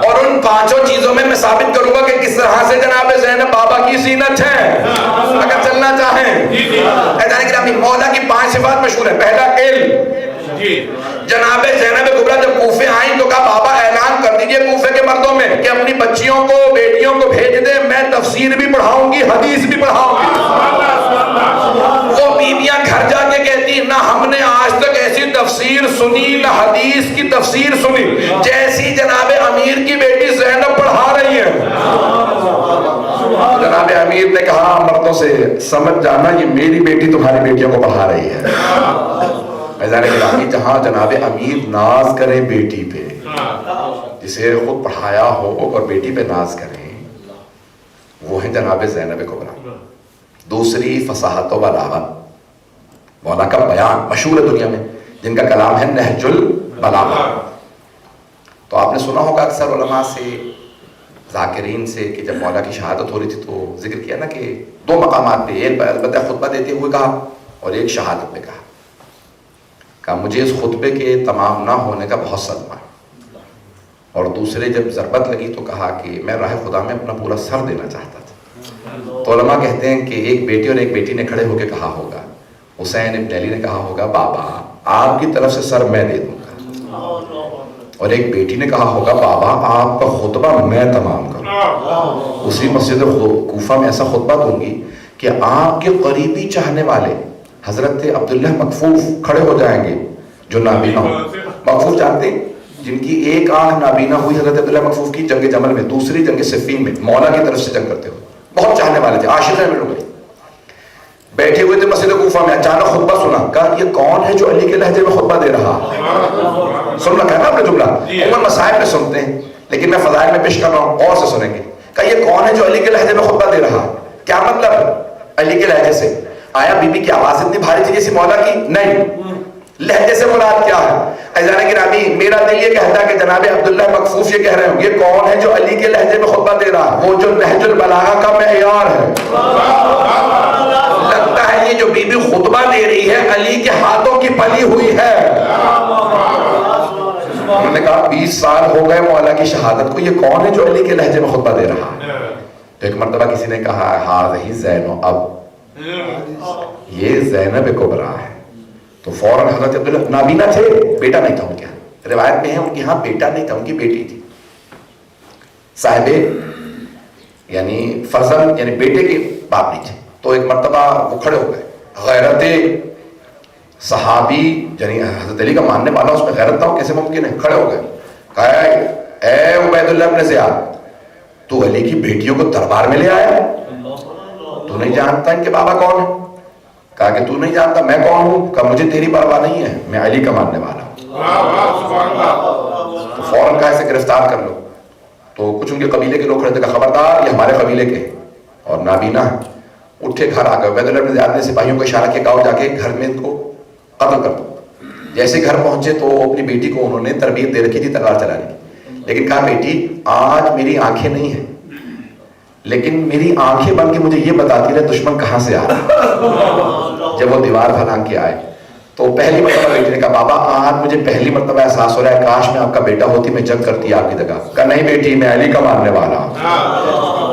اور ان 5 چیزوں میں ثابت کروں گا کہ کس طرح سے جناب زینب بابا کی زینت ہے. اگر چلنا چاہیں مولا کی 5 صفات مشہور ہیں. پہلا علم. جناب زینب کبریٰ جب کوفے آئیں تو کہا بابا اعلان کر دیجئے کوفے کے مردوں میں کہ اپنی بچیوں کو بیٹیوں کو بھیج دیں, میں تفسیر بھی پڑھاؤں گی حدیث بھی پڑھاؤں گی. وہ بیویاں گھر جا کے کہتی نہ ہم نے آج تک ایسی تفسیر سنی, نہ حدیث کی تفسیر سنی جیسی جناب امیر کی بیٹی زینب پڑھا رہی ہے. جناب امیر نے کہا مردوں سے سمجھ جانا یہ میری بیٹی تمہاری بیٹیوں کو پڑھا رہی ہے. فیضان گرامی جہاں جناب امیر ناز کرے بیٹی پہ, جسے خود پڑھایا ہو اور بیٹی پہ ناز کریں, وہ ہیں جناب زینب کبریٰ. دوسری فصاحت و بلاغت, مولا کا بیان مشہور ہے دنیا میں, جن کا کلام ہے نہج البلاغہ. تو آپ نے سنا ہوگا اکثر علماء سے, ذاکرین سے, کہ جب مولا کی شہادت ہو رہی تھی تو ذکر کیا نا کہ 2 مقامات پہ, ایک البتہ خطبہ دیتے ہوئے کہا اور ایک شہادت میں کہا مجھے اس خطبے کے تمام نہ ہونے کا بہت صدمہ ہے, اور دوسرے جب ضربت لگی تو کہا کہ میں راہ خدا میں اپنا پورا سر دینا چاہتا تھا. تو علماء کہتے ہیں کہ ایک بیٹی اور ایک بیٹی نے کھڑے ہو کے کہا ہوگا, حسین ابن علی نے کہا ہوگا بابا آپ کی طرف سے سر میں دے دوں گا, اور ایک بیٹی نے کہا ہوگا بابا آپ کا خطبہ میں تمام کروں. اسی مسجد کوفہ میں ایسا خطبہ دوں گی کہ آپ کے قریبی چاہنے والے حضرت عبداللہ مکفوف کھڑے ہو جائیں گے جو نابینا ہو. مکفوف جانتے ہیں جن کی ایک آنکھ نابینا ہوئی حضرت عبداللہ مکفوف کی جنگ جمل میں, دوسری جنگ صفین میں, مولا کی طرف سے جنگ کرتے ہوئے. بہت چاہنے والے تھے, عاشق ہیں میرے لوگ. بیٹھے ہوئے تھے مسجد کوفہ میں, اچانک خطبہ سنا. کہا یہ کون ہے جو علی کے لہجے میں خطبہ دے رہا؟ سن رکھا ہے نا آپ نے جملہ, عموماً مصائب میں سنتے ہیں لیکن میں فضائل میں پیش کر رہا ہوں, اور سے سنیں گے. کہا یہ کون ہے جو علی کے لہجے میں خطبہ دے رہا؟ کیا مطلب علی کے لہجے سے؟ آیا بی بی کی آواز اتنی بھاری تھی جیسی مولا کی؟ نہیں. لہجے سے مراد کیا ہے؟ عزیزان گرامی, میرا دل یہ کہتا ہے کہ جناب عبداللہ مکفوف یہ کہہ رہے ہوں یہ کون ہے جو علی کے لہجے میں خطبہ دے رہا؟ وہ جو نہج البلاغہ کا معیار ہے. لگتا ہے یہ جو بی بی خطبہ دے رہی ہے علی کے ہاتھوں کی پلی ہوئی ہے. انہوں نے کہا 20 سال ہو گئے مولا کی شہادت کو, یہ کون ہے جو علی کے لہجے میں خطبہ دے رہا؟ تو ایک مرتبہ کسی نے کہا ہاذہ زینب, اب یہ زینب کبریٰ ہے. تو فوراً حضرت عبداللہ نابینا تھے, بیٹا نہیں تھا ان کے ہاں, روایت میں ہے ان کے ہاں بیٹا نہیں تھا, ان کی بیٹی تھی. صاحبے یعنی فرزند یعنی بیٹے کے باپ نہیں تھے. تو ایک مرتبہ وہ کھڑے ہو گئے, غیرت صحابی یعنی حضرت علی کا ماننے والا اس میں غیرت نہ ہو کیسے ممکن ہے؟ کھڑے ہو گئے, کہا اے عبید اللہ ابن زیاد, تو علی کی بیٹیوں کو دربار میں لے آیا, تو نہیں جانتا ان کے بابا کون ہے؟ کہا کہ تو نہیں جانتا میں کون ہوں؟ کہا مجھے تیری پرواہ نہیں ہے, میں علی کا ماننے والا ہوں. تو فوراً کہا اسے گرفتار کر لو. تو کچھ ان کے قبیلے کے لوگ کھڑے تھے, کہا خبردار یہ ہمارے قبیلے کے اور نابینا ہے. اٹھے گھر آ گئے. عبید اللہ بن زیاد نے سپاہیوں کو اشارہ کیا, گاؤں جا کے گھر میں ان کو قتل کر دو. جیسے گھر پہنچے تو اپنی بیٹی کو انہوں نے تربیت دے رکھی تھی تلوار چلانے کی, لیکن کہا بیٹی آج میری آنکھیں نہیں ہیں لیکن میری آنکھیں بن کے مجھے یہ بتاتی رہے دشمن کہاں سے آ رہا. جب وہ دیوار پھلانگ کے آئے تو پہلی مرتبہ بیٹی نے کہا بابا آج مجھے پہلی مرتبہ احساس ہو رہا ہے کاش میں آپ کا بیٹا ہوتی, میں جنگ کرتی آپ کی جگہ. کہا نہیں بیٹی میں علی کا ماننے والا ہوں.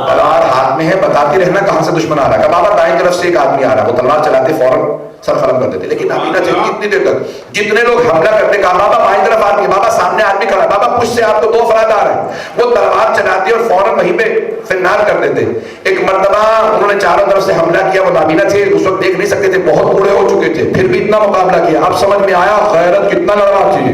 تلوار ہاتھ میں ہے, بتاتی رہنا کہاں سے دشمن آ رہا ہے. کہا بابا دائیں طرف سے ایک آدمی آ رہا ہے. وہ تلوار چلاتے فوراً سر قلم کر دیتے, لیکن نابینا تھے کتنی دیر تک جتنے لوگ حملہ کرتے کہا بابا بائیں طرف آدمی, بابا سامنے آدمی کھڑا ہے, بابا پشت سے آپ کو 2 افراد آ رہے ہیں. وہ تلوار چلاتے اور فوراً وہیں پہ فنار کر دیتے. ایک مرتبہ انہوں نے چاروں طرف سے حملہ کیا, وہ نابینا تھے اس وقت دیکھ نہیں سکتے تھے, بہت بوڑھے ہو چکے تھے, پھر بھی اتنا مقابلہ کیا. اب سمجھ میں آیا غیرت کتنا لڑنا چاہیے.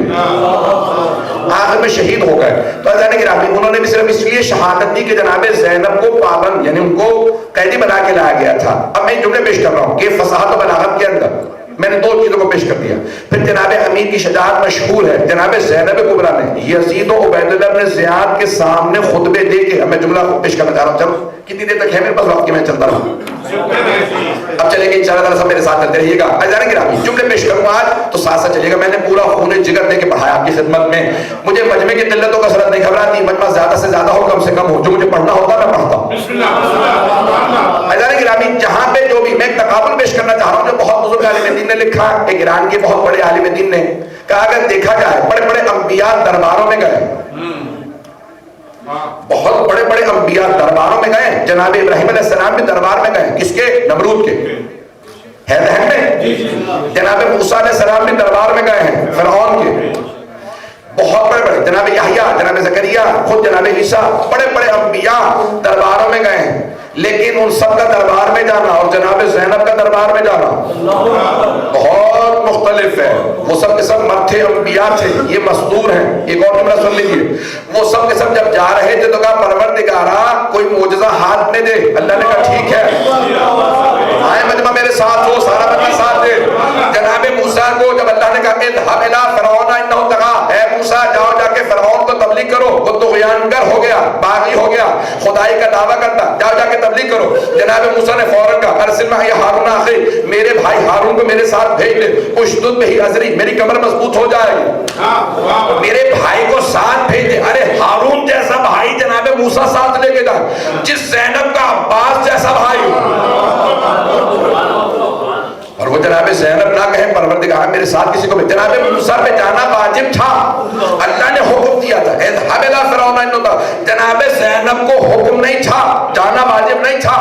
آخر میں شہید ہو گئے. تو عزیزان گرامی انہوں نے بھی صرف اس لیے شہادت دی کہ جناب زینب کو پابند یعنی ان کو قیدی بنا کے لایا گیا تھا. اب میں جملے پیش کر رہا ہوں کہ فصاحت و بلاغت کے اندر میں نے 2 چیزوں کو پیش کر دیا. پھر جناب امیر کی شجاعت مشہور ہے. جناب زینب کبریٰ نے یزید و عبید اللہ بن زیاد کے سامنے خطبے دے کے, میں جملہ پیش کرنا چاہ رہا ہوں. چلو کتنی دیر تک ہے میرے پاس وقت کی, میں چلتا رہا ہوں. اب چلیں گے انشاءاللہ تعالیٰ سب میرے ساتھ چلتے رہیے گا. عزیزان گرامی جملے پیش کروں آج تو ساتھ ساتھ چلیے گا. میں نے پورا خون جگر دے کے پڑھایا آپ کی خدمت میں. مجھے مجمع کی قلتوں کا کثرت نہیں گھبراتی, مجمع زیادہ سے زیادہ ہو کم سے کم ہو, جو مجھے پڑھنا ہوتا میں پڑھتا ہوں. عزیزان گرامی جہاں پہ جو بھی میں ایک تقابل پیش کرنا چاہ رہا ہوں جو بہت بزرگ عالم دین نے لکھا, ایک ایران کے بہت بڑے عالم دین نے کہا اگر دیکھا جائے بڑے بڑے انبیاء درباروں میں گئے, بہت بڑے بڑے انبیاء درباروں میں گئے. جناب ابراہیم علیہ السلام بھی دربار میں گئے, کس کے؟ نمرود کے. ہے ذہن میں؟ جناب موسیٰ علیہ السلام بھی دربار میں گئے ہیں فرعون کے. بہت بڑے بڑے جناب یحییٰ, جناب زکریا, خود جناب عیسیٰ, بڑے بڑے انبیاء درباروں میں گئے ہیں. لیکن ان سب کا دربار میں جانا اور جناب زینب کا دربار میں جانا بہت مختلف ہے. وہ سب کے سب مرتھے انبیاء تھے, یہ مصدور ہیں. ایک اور جملہ سن لیجیے, وہ سب کے سب جب جا رہے تھے تو کہا پروردگارا کوئی معجزہ ہاتھ میں دے. اللہ نے کہا ٹھیک ہے, آئے مجمع میرے ساتھ ہو, سارا مجمع ساتھ دے. جناب موسیٰ کو جب اللہ نے کہا اذهب الی فرعون انه طغى, اے موسیٰ جاؤ جا کے فرعون کو تبلیغ کرو, وہ طغیان گر ہو گیا, باغی ہو گیا, خدائی کا دعویٰ کرتا, جاؤ جا کے تبلیغ کرو. جناب موسیٰ نے فوراً کہا ارسل معی ہارون اخی, میرے بھائی ہارون کو میرے ساتھ بھیج دے. اشدد بہ ازری, میری کمر مضبوط ہو جائے گی. میرے بھائی کو ساتھ بھیج دے. ارے ہارون جیسا بھائی جناب موسیٰ ساتھ لے کے جائے, جس زینب کا عباس جیسا بھائی. اور وہ جناب زینب نہ کہیں پروردگار میرے ساتھ کسی کو بھی. جناب موسیٰ پہ جانا واجب تھا, اللہ نے حکم دیا تھا اذهب الی فرعون انه طغى. جناب زینب کو حکم نہیں تھا, جانا واجب نہیں تھا.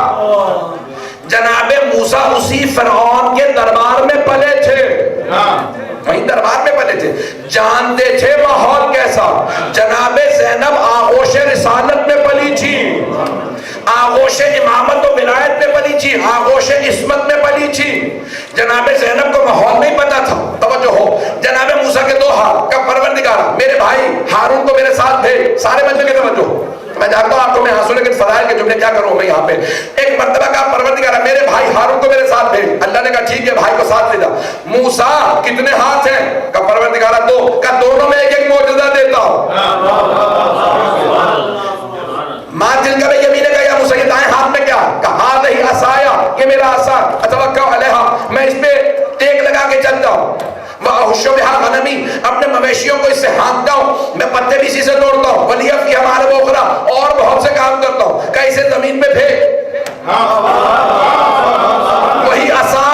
جناب موسیٰ اسی فرعون کے دربار میں پلے تھے, وہیں دربار میں پلے تھے، جانتے تھے ماحول کیسا. جناب زینب آغوش رسالت میں پلی تھی، آغوش امامت و ولایت میں پلی تھی، آغوش عصمت میں پلی تھی. جناب زینب کو ماحول نہیں پتا تھا. توجہ ہو، جناب موسیٰ کے 2 ہاتھ کا پروردگارہ میرے بھائی ہارون کو میرے ساتھ بھیج. سارے بچوں کی توجہ، میں جانتا ہوں آپ کو میں ہنسوں لیکن فضائل کے جملے کیا کروں میں یہاں پہ. ایک مرتبہ کا پروردگارہ میرے بھائی ہارون کو میرے ساتھ بھیج. اللہ نے کہا ٹھیک ہے، بھائی کو ساتھ لے جا. موسیٰ کتنے ہاتھ ہیں؟ کا پروردگارہ 2. کا دونوں میں ایک ایک معجزہ دیتا ہوں. ماں جن کا بھی یمین کا یا موسیٰ کے دائیں ہاتھ میں کیا؟ کہا ہی عصایا، یہ میرا عصا اتوکل علیہا، میں اس پہ ٹیک لگا کے چلتا ہوں. وَأَحُشُّ بِهَا غَنَمِي، اپنے مویشیوں کو اس سے ہانکتا ہوں، میں پتے بھی اسی سے توڑتا ہوں. وَلِيَ فِيهَا مَآرِبُ أُخْرَىٰ، اور بہت سے کام کرتا ہوں. کہ اسے زمین پہ پھینک. وہی عصا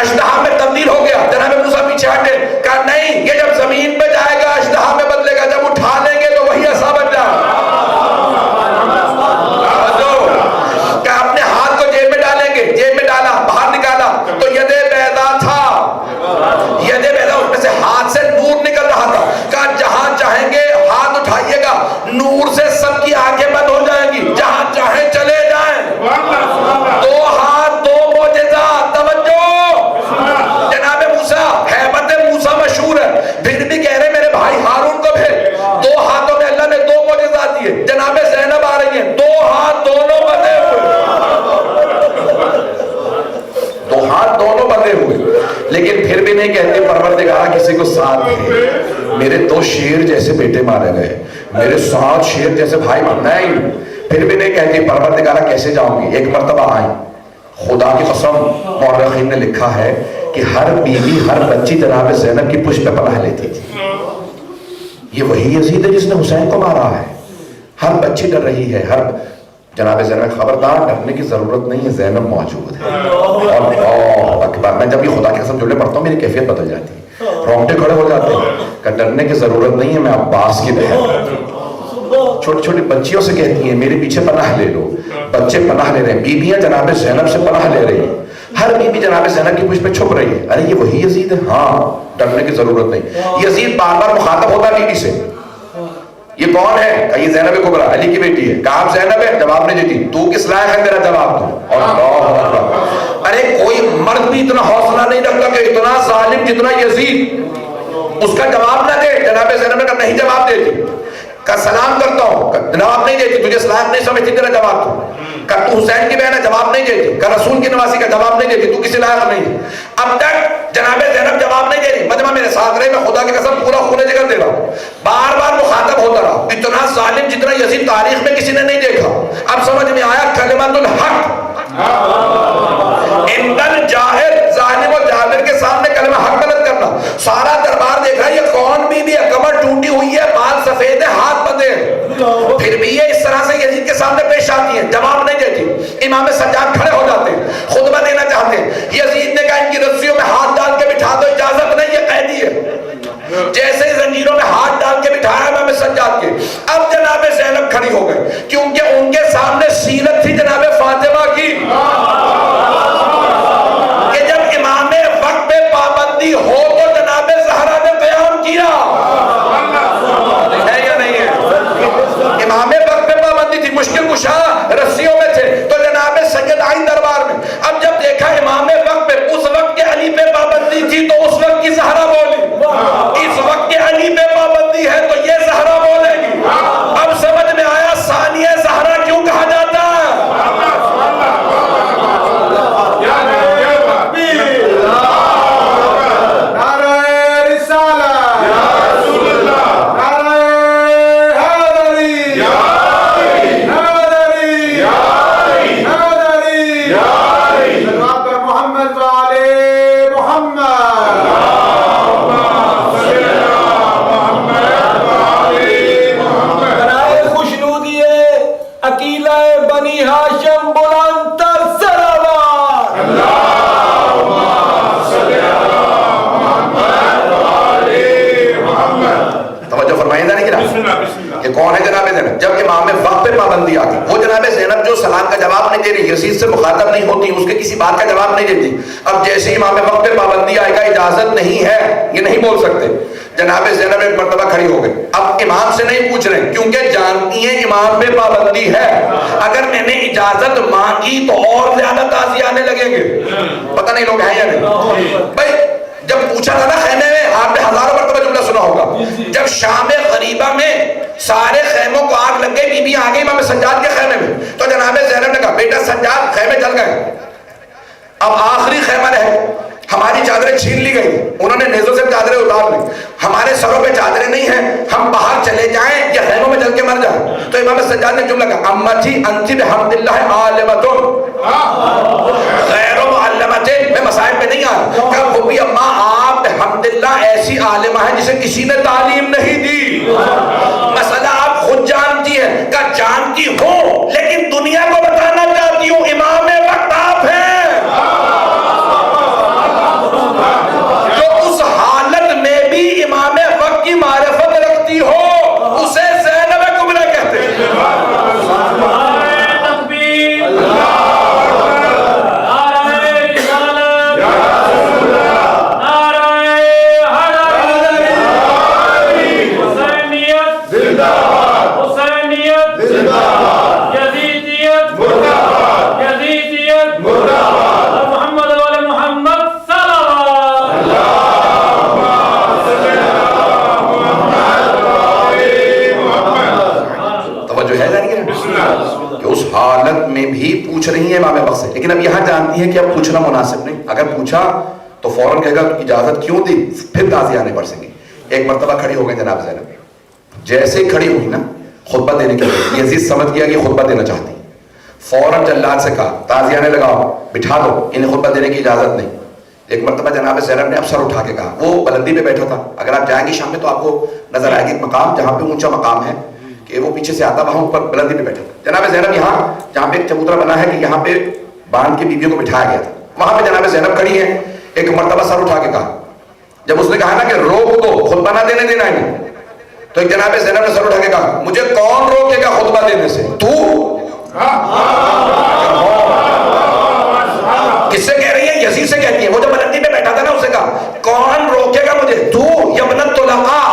اژدہا میں تبدیل ہو گیا. جناب موسیٰ پیچھے ہٹے، کہا نہیں، یہ جب زمین پہ جائے گا اژدہا میں بدلے گا، جب اٹھا لیں گے تو وہی عصا بن جائے گا. کہ اپنے ہاتھ کو جیب میں ڈالیں گے، جیب میں ڈالا، باہر نکالا تو ید بیضا تھا. ید بیضا، اس میں سے ہاتھ سے نور نکل رہا تھا. کہا جہاں چاہیں گے ہاتھ اٹھائیے گا، نور سے سب کی آنکھیں بند ہو جائیں گی، جہاں چاہیں چلے جائیں. 2 ہاتھ 2 معجزات. توجہ، جناب موسیٰ، ہیبت موسیٰ مشہور ہے، پھر بھی کہہ رہے میرے بھائی ہارون کو بھیج. 2 ہاتھوں میں اللہ نے 2 معجزات دیے. جناب زینب آ رہی ہیں، 2 ہاتھ دونوں بندے ہوئے، 2 ہاتھ دونوں بندے ہوئے. لیکن پھر بھی نہیں کہتے پروردگارہ کسی کو ساتھ دے. میرے 2 شیر جیسے بیٹے مارے گئے، میرے 7 شیر جیسے بھائی مارنا ہے. پھر بھی نہیں کہتے پروردگارہ کیسے جاؤں گی. ایک مرتبہ آئیں، خدا کی قسم مورخین نے لکھا ہے کہ ہر بیوی ہر بچی جناب زینب کی پشت پہ پناہ لیتی تھی. یہ وہی یزید ہے جس نے حسین کو مارا ہے. ہر بچی ڈر رہی ہے. ہر جناب زینب خبردار، ڈرنے کی ضرورت نہیں ہے، زینب موجود ہے. اور اللہ اکبر، میں جب یہ خدا کی قسم جملے پڑھتا ہوں میری کیفیت بدل جاتی ہے، رونگٹے کھڑے ہو جاتے ہیں. کہ ڈرنے کی ضرورت نہیں ہے، میں عباس کی بہن. چھوٹی چھوٹی بچیوں سے کہتی ہیں میرے پیچھے پناہ لے لو. بچے پناہ لے رہے ہیں، بیویاں جناب زینب سے پناہ لے رہی ہیں. ہر بیوی جناب زینب کی پشت پہ چھپ رہی ہے. ارے یہ وہی یزید ہے. ہاں، ڈرنے کی ضرورت نہیں. یزید بار بار مخاطب ہوتا بیوی سے، یہ کون ہے؟ کہ یہ زینب کبریٰ، علی کی بیٹی ہے. کہا آپ زینب ہے؟ جواب نہیں دیتی. تو کس لائق ہے میرا جواب دو؟ اور اللہ اکبر. ارے کوئی مرد بھی اتنا حوصلہ نہیں رکھتا کہ اتنا ظالم جتنا یزید اس کا جواب نہ دے. جناب زینب نے نہیں جواب دیتی. کہ سلام کرتا ہوں، جواب نہیں دیتی. تجھے اسلام نہیں سمجھتی، تیرا جواب دو. کہ تو حسین کی بہن ہے، جواب نہیں دیتی. کہ رسول کی نواسی کا جواب نہیں دیتی، تو کسی لائق نہیں. اب تک جناب زینب جواب نہیں دے رہی. مجمع میرے ساتھ رہے، میں خدا کی قسم پورا خون جگر دے رہا ہوں. بار بار مخاطب ہوتا رہا. اتنا ظالم جتنا یزید تاریخ میں کسی نے نہیں دیکھا. اب سمجھ میں آیا کلمۃ الحق اندر جاہر، ظالم و جابر کے سامنے کلمہ حق بلند کرنا. سارا دربار دیکھ رہا ہے یہ کون بیوی ہے، کمر ٹوٹی ہوئی ہے، بال سفید ہے، ہاتھ بندھے ہیں. پھر بھی یہ اس طرح سے یزید کے سامنے پیش آتی ہے، جواب نہیں دیتی. امام سجاد کھڑے ہو جاتے ہیں، خطبہ دینا چاہتے ہیں. یزید نے کہا ان کی رسیوں میں ہاتھ ڈال کے بٹھا دو، اجازت نہیں، یہ قیدی ہے. جیسے ہی زنجیروں میں ہاتھ ڈال کے بٹھایا امام سجاد کے. اب جناب زینب کھڑی ہو گئی کیونکہ ان کے سامنے سیرت تھی جناب فاطمہ کی کہ جب امام وقت پہ پابندی ہو تو جناب زہرا نے قیام کیا ہے یا نہیں ہے. امام وقت پہ پابندی تھی، مشکل کشا رسیوں میں تھے تو جناب سید آئی دربار میں. اب جب دیکھا امام وقت پہ، اس وقت کے علی پہ پابندی تھی تو اس وقت کی زہرا بولی. اس وقت کے علی پہ پابندی ہے تو یہ زہرا بولے گی. اب سمجھ میں آیا ثانیہ زہرا کیوں کہا جاتا ہے. سلام کا جواب نہیں دے رہی، یزید سے مخاطب نہیں ہوتی، اس کے کسی بات کا جواب نہیں دیتی. اب جیسے امام وقت پہ پابندی آئے گا اجازت نہیں ہے یہ نہیں بول سکتے. جناب زینب ایک مرتبہ کھڑی ہو گئی. اب امام سے نہیں پوچھ رہے کیونکہ جانتی ہیں امام پہ پابندی ہے. اگر میں نے اجازت مانگی تو اور زیادہ تازی آنے لگیں گے. پتہ نہیں لوگ ہیں یا نہیں بھائی. جب پوچھا تھا نا خیمے میں، آپ نے ہزاروں مرتبہ جملہ سنا ہوگا، جب شام غریبہ میں سارے خیموں کو آگ لگ گئی، بی بی آ گئی امام سجاد کے خیمے میں، تو جناب زینب نے کہا بیٹا سجاد خیمے جل گئے، اب آخری خیمہ رہ، ہماری چادریں چھین لی گئی. انہوں نے نیزوں سے چادریں اتار لی، ہمارے سروں پہ چادریں نہیں ہیں، ہم باہر چلے جائیں یا خیموں میں جل کے مر جائیں. تو امام سجاد نے جملہ کہا امتی انتی بحمد اللہ عالمتن غیر معلمت. میں مسائل پہ نہیں آ رہا کہ وہ بھی اماں آپ بحمدللہ ایسی عالمہ ہے جسے کسی نے تعلیم نہیں دی. مسئلہ آپ خود جانتی ہے کہ جانتی ہوں لیکن دنیا کو بتانا چاہتی ہوں امام وقت آپ ہیں. جو اس حالت میں بھی امام وقت کی معرفت رکھتی ہو اسے زینب کبریٰ کہتے ہیں. حالت میں بھی پوچھ رہی ہیں امام وقت سے، لیکن اب یہاں جانتی ہیں کہ اب پوچھنا مناسب نہیں. اگر پوچھا تو فوراً کہے گا اجازت کیوں دی، پھر تازی آنے پڑ سکیں گے. ایک مرتبہ کھڑی ہو گئی جناب زینب، جیسے کھڑی ہوئی نا خطبہ دینے کے لیے، یزید سمجھ گیا کہ خطبہ دینا چاہتی، فوراً جلاد سے کہا تازی آنے لگاؤ، بٹھا دو، انہیں خطبہ دینے کی اجازت نہیں. ایک مرتبہ جناب زینب نے اب سر اٹھا کے کہا، وہ بلندی پہ بیٹھا تھا، اگر آپ جائیں گے شام میں تو آپ کو نظر آئے گی ایک مقام جہاں پہ اونچا مقام ہے کہ وہ پیچھے سے آتا، وہاں اوپر بلندی پہ بیٹھا تھا. جناب زینب یہاں جہاں پہ ایک چبوترا بنا ہے کہ یہاں پہ باندھ کے بیویوں کو بٹھایا گیا تھا، وہاں پہ جناب زینب کھڑی ہے. ایک مرتبہ سر اٹھا کے کہا، جب اس نے کہا نا کہ روک دو خطبہ نہ دینے دینا ہے، تو ایک جناب زینب نے سر اٹھا کے کہا مجھے کون روکے گا خطبہ دینے سے؟ تو کس سے کہہ رہی ہے؟ یزید سے کہتی ہے. وہ جو بلندی پہ بیٹھا تھا نا اسے کہا کون روکے گا مجھے؟ تو یا ابنت طلقاء.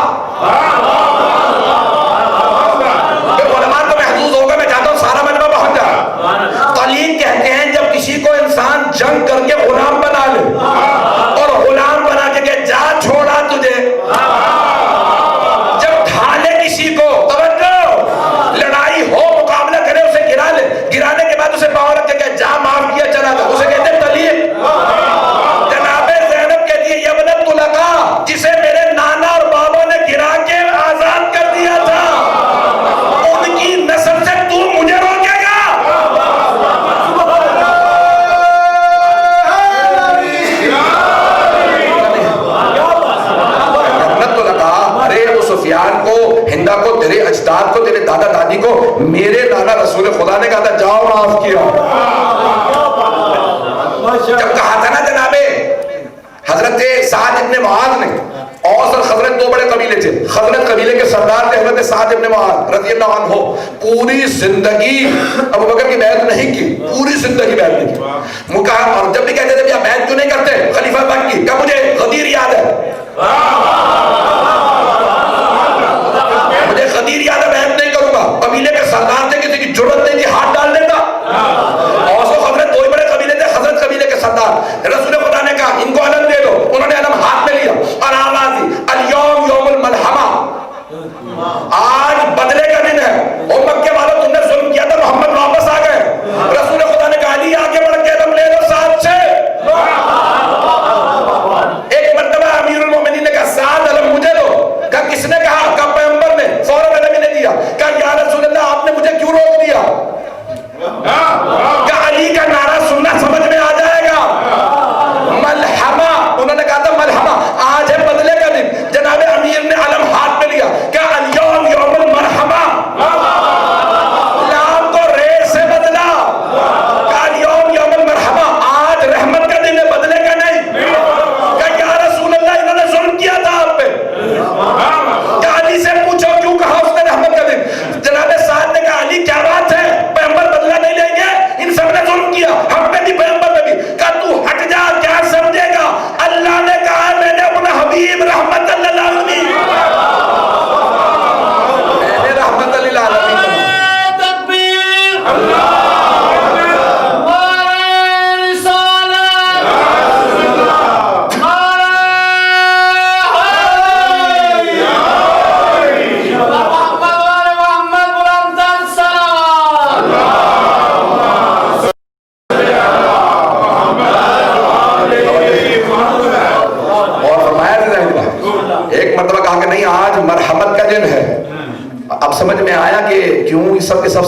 کہتے ہیں جب کسی کو انسان جنگ کر کے غلام بنا لے اور غلام بنا کے کہ جا چھوڑا تجھے، جب ڈھالے کسی کو، توجہ، لڑائی ہو مقابلہ کرے اسے گرا لے، گرانے کے بعد اسے پاؤں رکھ کے کہ جا معاف کیا چلا جا، اسے کہتے ہیں طلیق. جناب زینب کہتی ہے ابنت طلقاء، جسے میرے نانا اور بابا نے گرا کے آزاد کر دیا تھا، ان کی نسل سے تو مجھے روکے گا؟ سفیان کو، ہندا کو، تیرے اجداد کو، تیرے دادا دادی کو میرے نانا رسول خدا نے کہا تھا جاؤ معاف کیا. جب کہا تھا نا جناب حضرت سعد ابن معاذ نے، اوس اور خزرج دو بڑے قبیلے تھے، خزرج قبیلے کے سردار تھے حضرت سعد ابن معاذ رضی اللہ عنہ، پوری زندگی ابو بکر کی بیعت نہیں کی، پوری زندگی بیعت نہیں کی. اور جب بھی کہتے تھے آپ بیعت کیوں نہیں کرتے خلیفہ پاک کی، کہ مجھے غدیر یاد ہے، مجھے غدیر یاد ہے، بیعت نہیں کروں گا. قبیلے کے سردار تھے، کسی کی جرت نہیں تھی ہاتھ ڈال دیتا. اوس و خزرج دو ہی بڑے قبیلے تھے، خزرج قبیلے کے سردار، رسول خدا نے کہا ان کو علم دے دو، انہوں نے علم ہاتھ میں لیا اور آواز دی الیوم یوم الملحمہ، آج بدلے کا دن ہے. اور مکے والوں تم نے ظلم کیا تھا، محمد واپس آ گئے. رسول خدا نے کہا علی آگے بڑھ کے علم لے لو ساتھ سے. ایک مرتبہ امیر المومنین نے کہا سعد علم مجھے دو،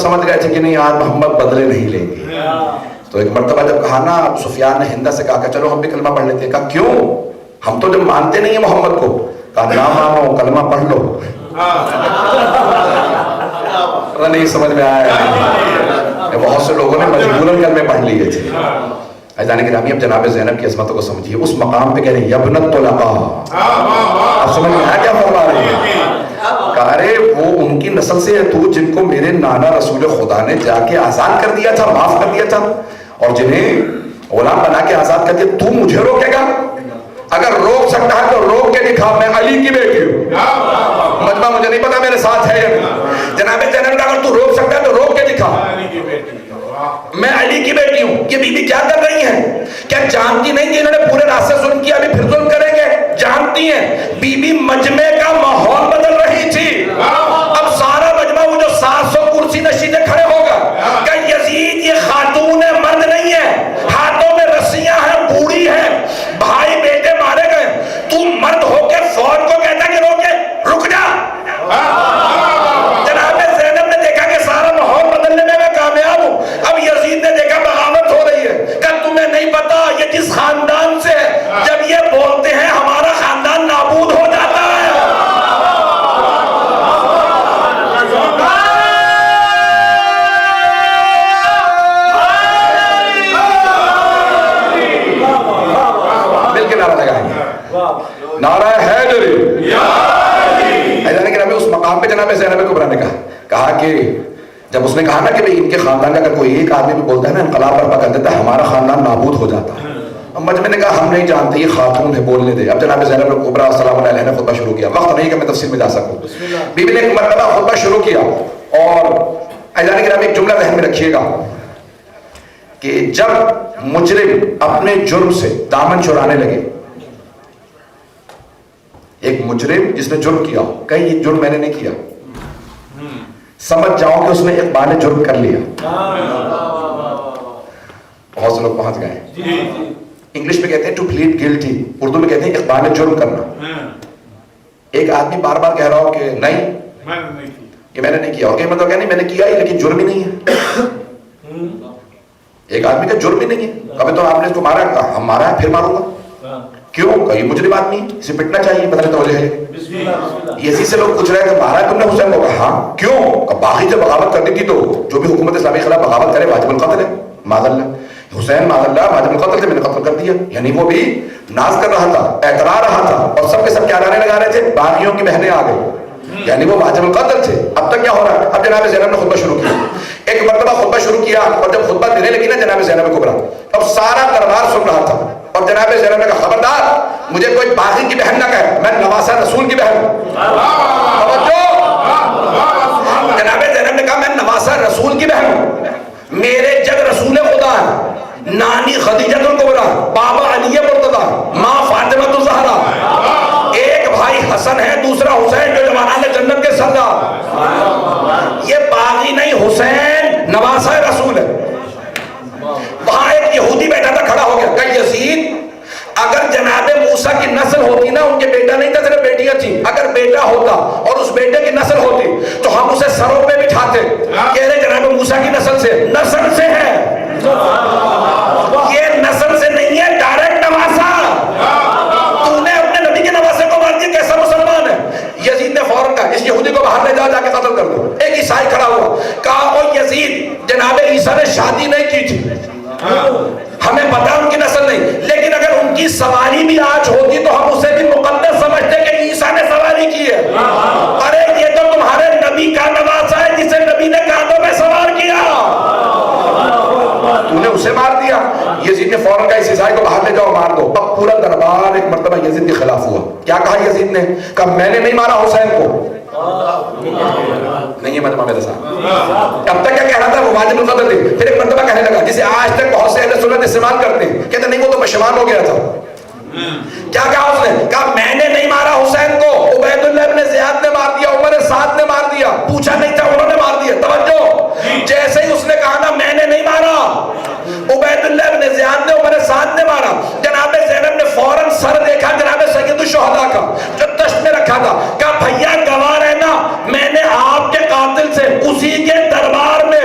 سمجھ گئے تھے کہ نہیں آج محمد بدلے نہیں لیں گے. تو ایک مرتبہ جب کہا نا سفیان نے ہندا سے کہا کہ چلو ہم بھی کلمہ پڑھ لیتے ہیں. کہا کیوں؟ ہم تو جب مانتے نہیں ہیں محمد کو. کہا نہ مانو کلمہ پڑھ لو. نہیں سمجھ میں آیا. بہت سے لوگوں نے مجبوراً کلمے پڑھ لیے تھے. عزیزان گرامی اب جناب زینب کی عظمتوں کو سمجھیے. اس مقام پہ کہہ رہے ہیں یبنت طلقا. اب سمجھ میں آیا کیا فرما رہے ہیں؟ کہا رہے وہ ان کی نسل سے ہے تو جن کو میرے نانا رسول خدا نے جا کے آزاد کر دیا تھا, معاف کر دیا تھا, اور جنہیں غلام بنا کے آزاد کر دیا. تو مجھے روکے گا؟ اگر روک سکتا ہے تو روک کے دکھا. میں علی کی بیٹی ہوں. مجمع مجھے نہیں پتا میرے ساتھ ہے یا نہیں. جناب زینب کا اگر تو روک سکتا ہے تو روک کے دکھا. میں علی کی بیٹی ہوں. یہ بی بی کیا کر رہی ہیں؟ کیا جانتی نہیں کہ انہوں نے پورے راستے ظلم کیا, ابھی پھر ظلم کریں گے؟ جانتی ہیں. بی بی مجمع کا ماحول بدل رہی تھی. اب سارا مجمع وہ جو 700 کرسی نشینیں کھڑے ہوگا کہ یزید یہ خاتون مرد نہیں ہے, ہاتھوں میں رسیاں ہیں, بوڑھی ہیں, بھائی بیٹے مارے گئے. تو مرد ہو کے فوج کو کہتا کہ روکے, رک جا. جناب زینب نے دیکھا کہ سارا ماحول بدلنے میں میں کامیاب ہوں. اب یزید نے دیکھا بغاوت ہو رہی ہے. کہ تمہیں نہیں پتا یہ جس خاندان سے جب یہ بولتے ہیں ہمارا خاندان نابود ہو جاتا ہے. مل کے نعرہ لگائیں گے, نعرہ حیدری. اس مقام پہ جناب زینب کبریٰ نے کہا کہ جب اس نے کہا نا کہ بھئی ان کے خاندان کا اگر کوئی ایک آدمی بھی بولتا ہے نا انقلاب برپا کر دیتا ہے ہمارا خاندان نابود ہو جاتا ہے. اب مجمع نے کہا ہم نہیں جانتے, یہ خاتون ہے, بولنے دے. اب جناب زینب کبریٰ السلام علیہ نے خطبہ شروع کیا. وقت نہیں کہ میں تفصیل میں جا سکوں. بی بی نے ایک مرتبہ خطبہ شروع کیا اور عزیزان گرامی ایک جملہ ذہن میں رکھیے گا کہ جب مجرم اپنے جرم سے دامن چرانے لگے, ایک مجرم جس نے جرم کیا ہو, کہیں یہ جرم میں نے نہیں کیا, سمجھ جاؤ کہ اس نے اقبال جرم کر لیا. بہت سے لوگ پہنچ گئے. انگلش میں کہتے ہیں ٹو پلیڈ گلٹی, اردو میں کہتے ہیں اقبال جرم کرنا. ایک آدمی بار بار کہہ رہا ہو کہ نہیں یہ میں نے نہیں کیا, اور کہ مطلب کہ نہیں میں نے کیا ہی لیکن جرم ہی نہیں ہے. ایک آدمی کا جرم ہی نہیں ہے. کبھی تو آپ نے اس کو مارا, کہا ہم مارا ہے پھر ماروں گا. کیوں؟ کہ یہ مجرم آدمی ہے, اسے پٹنا چاہیے. پتہ نہیں توجہ ہے. اسی سے لوگ پوچھ رہے ہیں کہ مارا تم نے حسین کو؟ کہا ہاں. کیوں؟ کہ باقی جب بغاوت کرنی تھی تو جو بھی حکومت اسلامی کے خلاف بغاوت کرے واجب القتل ہے. معاذ اللہ, حسین معاذ اللہ واجب القتل تھے, میں نے قتل کر دیا. یعنی وہ بھی ناز کر رہا تھا, اعتراض رہا تھا, اور سب کے سب کیا گانے لگا رہے تھے, باغیوں کی بہنیں آ گئی, یعنی وہ واجب القتل تھے. اب تک کیا ہو رہا ہے؟ اب جناب زینب نے خطبہ شروع کیا. ایک مرتبہ خطبہ شروع کیا اور جب خطبہ دینے لگی نا جناب زینب کبریٰ, اب سارا دربار سن رہا تھا. اور جناب زینب نے کہا خبردار مجھے کوئی باغی کی بہن نہ کہے, میں نواسہ رسول کی بہن ہوں. جناب زینب نے کہا میں نواسہ رسول کی بہن ہوں. میرے جگ رسول خدا ہے, نانی خدیجہ الکبریٰ, بابا علی مرتضیٰ, ماں فاطمہ الزہرا, ایک بھائی حسن ہے, دوسرا حسین جو جوانان جنت کے سردار. یہ باغی نہیں, حسین نواسہ رسول ہے. وہاں ایک یہودی بیٹھا تھا, کھڑا ہو گیا کہ یزید اگر جناب موسیٰ کی نسل ہوتی نا, ان کے بیٹا نہیں تھا صرف بیٹیاں تھیں, اگر بیٹا ہوتا اور اس بیٹے کی نسل ہوتی تو ہم اسے سروں پہ بٹھاتے. کہہ رہے جناب موسیٰ کی نسل سے, نسل سے ہے, یہ نسل سے نہیں ہے, ڈائریکٹ نواسہ. تو نے اپنے نبی کے نواسے کو مار دیا, کیسا مسلمان ہے؟ یزید نے فوراً کہا اس یہودی کو باہر لے جا کے قتل کر دو. ایک عیسائی کھڑا ہوا, کہا او یزید جناب عیسیٰ نے شادی نہیں کی تھی, ہمیں پتا ان کی نسل نہیں, لیکن اگر ان کی سواری بھی آج ہوتی تو ہم اسے بھی مقدس سمجھتے کہ عیسیٰ نے سواری کی ہے. ارے یہ تو تمہارے نبی کا نواسہ ہے جسے نبی نے کاندھوں میں سوار کیا, تو نے اسے مار دیا. یزید نے فوراً کہا اس عیسائی کو باہر لے جاؤ مار دو. اب پورا دربار ایک مرتبہ یزید کے خلاف ہوا. کیا کہا یزید نے؟ کہا میں نے نہیں مارا حسین کو. نہیں ہے مجمع میرے ساتھ. اب تک کیا کہہ رہا تھا, وہ واجب القتل تھی. پھر ایک مرتبہ کہنے لگا جسے آج تک بہت سے اہل سنت استعمال کرتے ہیں, کہتے نہیں وہ تو پشیمان ہو گیا تھا. کیا کہا اس نے؟ کہا میں نے نہیں مارا حسین کو, عبید اللہ ابن زیاد نے مار دیا, عمر سعد نے مار دیا. پوچھا نہیں تھا, انہوں نے مار دیا. توجہ, جیسے ہی اس نے کہا نا میں نے نہیں مارا, عبید اللہ ابن زیاد نے, عمر سعد نے مارا. جناب زینب نے فوراً سر دیکھا جناب سید الشہداء کا جو دشت میں رکھا تھا. کہا بھیا گواہ رہنا, میں نے آپ کے قاتل سے اسی کے دربار میں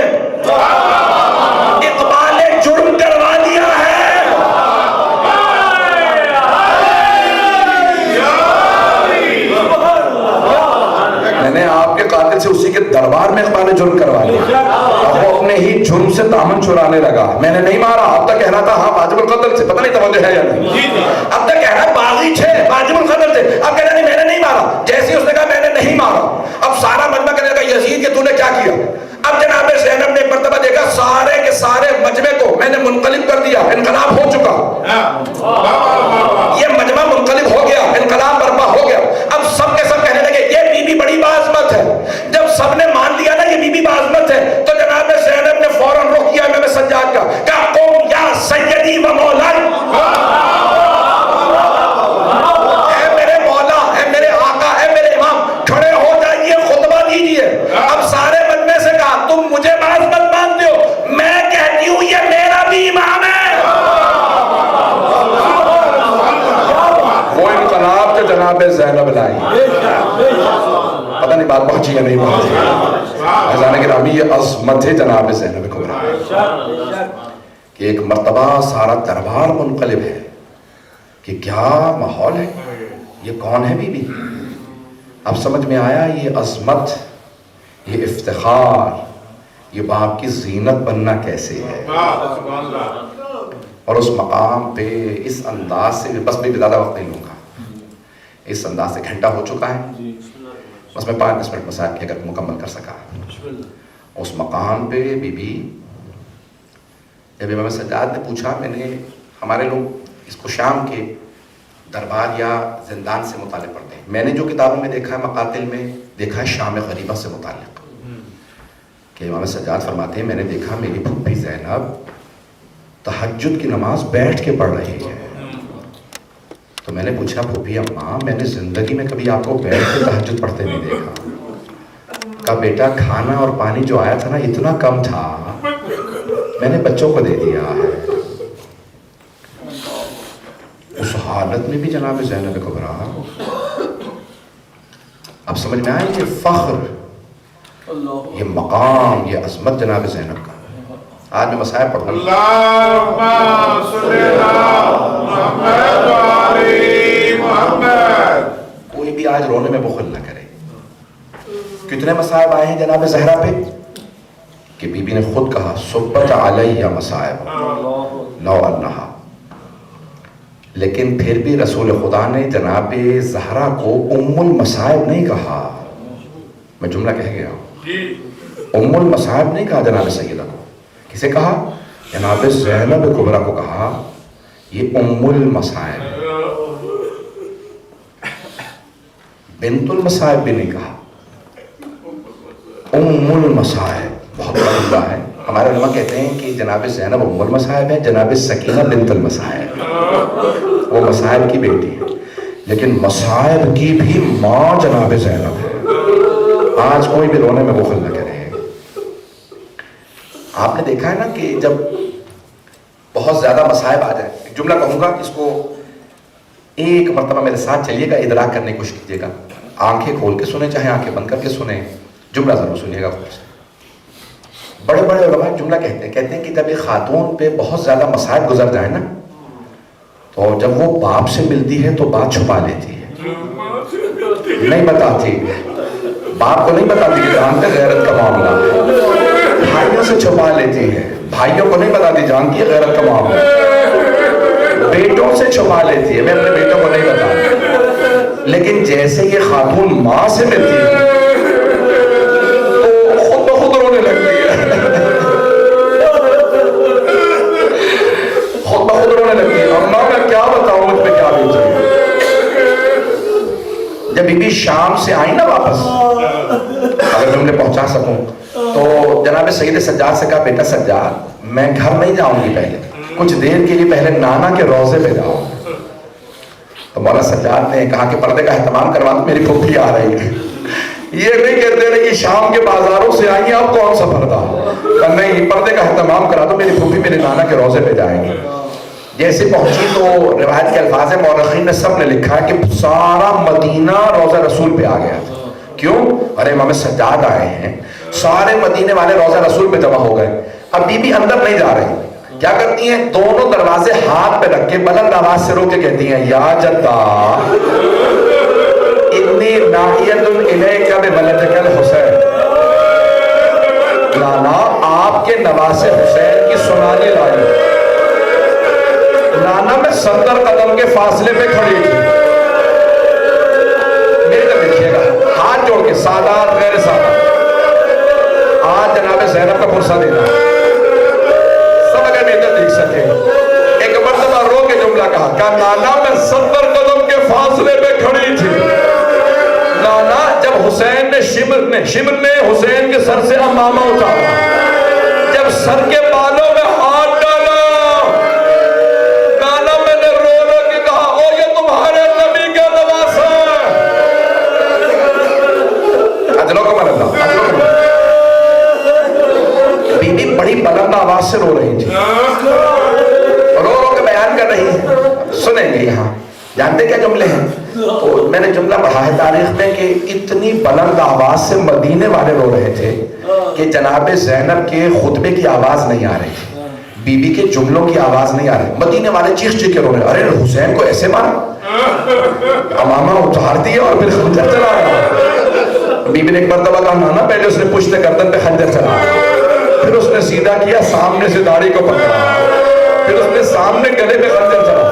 دامن چرانے لگا. میں نے نہیں مارا. اب تک کہہ رہا تھا ہاں واجب القتل سے, پتہ نہیں توجہ ہے یا نہیں. اب تک کہہ رہا باغی تھے واجب القتل سے, اب کہہ رہا نہیں میں نے نہیں مارا. جیسے اس نے کہا میں نے نہیں مارا, اب سارا مجمع کہنے لگا یزید کہ تو نے کیا کیا. اب جناب زینب نے ایک مرتبہ دیکھا سارے کے سارے مجمع کو میں نے منقلب کر دیا, انقلاب ہو چکا, یہ مجمع منقلب ہو گیا, انقلاب برپا ہو گیا. اب سب کے سب کہنے لگے یہ بی بی بڑی باعظمت ہے. جب سب نے مان لیا نا یہ بی بی باعظمت ہے, تو جناب زینب نے فوراً رخ کیا امام سجاد کا, کہا قم یا سیدی و مولائی, اے میرے مولا, اے میرے آقا, اے میرے امام, کھڑے ہو جائیے, خطبہ دیجیے. اب سارے مجمع سے کہا تم مجھے باعظمت مانتے ہو, میں کہتی ہوں یہ میرا بھی امام ہے. وہ انقلاب کے جناب زینب لائی. پتہ نہیں بات پہنچی یا نہیں پہنچی. عزیزان گرامی یہ عظمت ہے جناب زینب کبریٰ کہ ایک مرتبہ سارا دربار منقلب ہے کہ کیا ماحول ہے, یہ کون ہے بی بی. اب سمجھ میں آیا یہ عظمت, یہ افتخار, یہ باپ کی زینت بننا کیسے ہے. اور اس مقام پہ اس انداز سے, بس میں زیادہ وقت نہیں لوں گا, اس انداز سے گھنٹہ ہو چکا ہے, بس میں 5-10 منٹ مسائل کے اگر مکمل کر سکا. اس مقام پہ بی بی, جب امام سجاد نے پوچھا, میں نے, ہمارے لوگ اس کو شام کے دربار یا زندان سے متعلق پڑھتے ہیں, میں نے جو کتابوں میں دیکھا ہے مقاتل میں دیکھا ہے شام غریبہ سے متعلق, کہ امام سجاد فرماتے ہیں میں نے دیکھا میری پھوپھی زینب تہجد کی نماز بیٹھ کے پڑھ رہی ہے. تو میں نے پوچھا پھوپھی اماں میں نے زندگی میں کبھی آپ کو بیٹھ کے تہجد پڑھتے نہیں دیکھا. کہا بیٹا کھانا اور پانی جو آیا تھا نا اتنا کم تھا, میں نے بچوں کو دے دیا ہے. اس حالت میں بھی جناب زینب کبریٰ, اب سمجھ میں آئے یہ فخر, یہ مقام, یہ عظمت جناب زینب کا. آج میں مسائل پڑھوں. اللہم صلی علی محمد و آل محمد. کوئی بھی آج رونے میں بخل نہ کرے. کتنے مصائب آئے ہیں جناب زہرا پہ کہ بی بی نے خود کہا صبت علیہ مصائب لو انہا, لیکن پھر بھی رسول خدا نے جناب زہرا کو ام المصائب نہیں کہا. میں جملہ کہہ گیا ہوں, ام المصائب نہیں کہا جناب سیدہ کو. کسے کہا؟ جناب زینب کبریٰ کو کہا یہ ام المصائب. بنت المصائب بھی نہیں کہا, ام المصائب. بہت بڑا جملہ ہے. ہمارے علماء کہتے ہیں کہ جناب زینب ام المصائب ہے, جناب سکینہ بنت المصائب, وہ مصائب کی بیٹی ہے, لیکن مصائب کی بھی ماں جناب زینب ہے. آج کوئی بھی رونے میں بخل نہ کرے. آپ نے دیکھا ہے نا کہ جب بہت زیادہ مصائب آ جائے, ایک جملہ کہوں گا, اس کو ایک مرتبہ میرے ساتھ چلیے گا, ادراک کرنے کی کوشش کیجیے گا. آنکھیں کھول کے سنیں چاہے آنکھیں بند کر کے سنیں, جملہ ضرور سنیے گا. بڑے بڑے علماء جملہ کہتے ہیں کہ جب ایک خاتون پہ بہت زیادہ مصائب گزر جائے نا, تو جب وہ باپ سے ملتی ہے تو بات چھپا لیتی ہے, نہیں بتاتی, باپ کو نہیں بتاتی کہ جانتے غیرت کا معاملہ ہے. بھائیوں سے چھپا لیتی ہے, بھائیوں کو نہیں بتاتی, جانتی ہے غیرت کا معاملہ ہے. بیٹوں سے چھپا لیتی ہے, میں اپنے بیٹوں کو نہیں بتاتی. لیکن جیسے یہ خاتون ماں سے ملتی ہے تو خود بخود رونے لگتی ہے, خود بخود رونے لگتی ہے. اماں میں کیا بتاؤں مجھ پہ کیا بیت رہی ہے. جب بی بی شام سے آئی نا واپس, اگر تم نے پہنچا سکوں, تو جناب سید سجاد سے کہا بیٹا سجاد میں گھر نہیں جاؤں گی, پہلے کچھ دیر کے لیے پہلے نانا کے روضے پہ جاؤں. تو مولا سجاد نے کہا کہ پردے کا اہتمام کروا دو, میری پھوپھی آ رہی ہے. یہ نہیں کہتے رہے کہ شام کے بازاروں سے آئی ہیں, آپ کون سا پردہ, نہیں, پردے کا اہتمام کرا دو, میری پھوپھی میرے نانا کے روضے پہ جائیں گی. جیسے پہنچی تو روایت کے الفاظ ہیں, مورخین نے سب نے لکھا ہے کہ سارا مدینہ روضہ رسول پہ آ گیا تھا. کیوں؟ ارے امام سجاد آئے ہیں, سارے مدینے والے روضہ رسول پہ جمع ہو گئے. اب بی بی اندر نہیں جا رہی, کیا کرتی ہیں, دونوں دروازے ہاتھ پہ رکھ کے بلند آواز سے رو کے کہتی ہیں یا جدہ انی ناحیت الیک بولدک الحسین. لالا آپ آپ کے نواسے حسین کی سنانی لائی. نانا میں 70 قدم کے فاصلے پہ کھڑی تھی. میری طرف دیکھیے گا, ہاتھ جوڑ کے, سادات غیر سادات. آج جناب زینب کا پرسہ دینا سب اگر میری طرف دیکھ سکے. ایک مرتبہ رو کے جملہ کہا نانا میں 70 قدم کے فاصلے پہ کھڑی تھی. نانا جب حسین نے شمر نے حسین کے سر سے امامہ اتارا, جب سر کے بالوں میں ہاتھ ڈالا, نانا میں نے رو رو کے کہا او یہ تمہارے نبی کا نواسہ ہے. اجلو کو من اللہ, اجلو کو من. بی بی بڑی بلند آواز سے رو رہی تھی, رو رو کے بیان کر رہی ہے. سنیں گے یہاں, جانتے کیا جملے ہیں؟ تو میں نے جملہ پڑھا ہے تاریخ میں کہ اتنی بلند آواز سے مدینے والے رو رہے تھے کہ جناب زینب کے خطبے کی آواز نہیں آ رہی تھی, بی بی کے جملوں کی آواز نہیں آ رہی. مدینے والے چیخ چیخ کے رو رہے, ارے حسین کو ایسے مارا, امامہ اتار دیا اور پھر خنجر چلایا. بی بی نے ایک مرتبہ کہا نانا پہلے اس نے پشت گردن پہ خنجر چلایا, پھر اس نے سیدھا کیا, سامنے سے داڑھی کو پکڑا, پھر اس نے سامنے گلے پہ خنجر چلایا.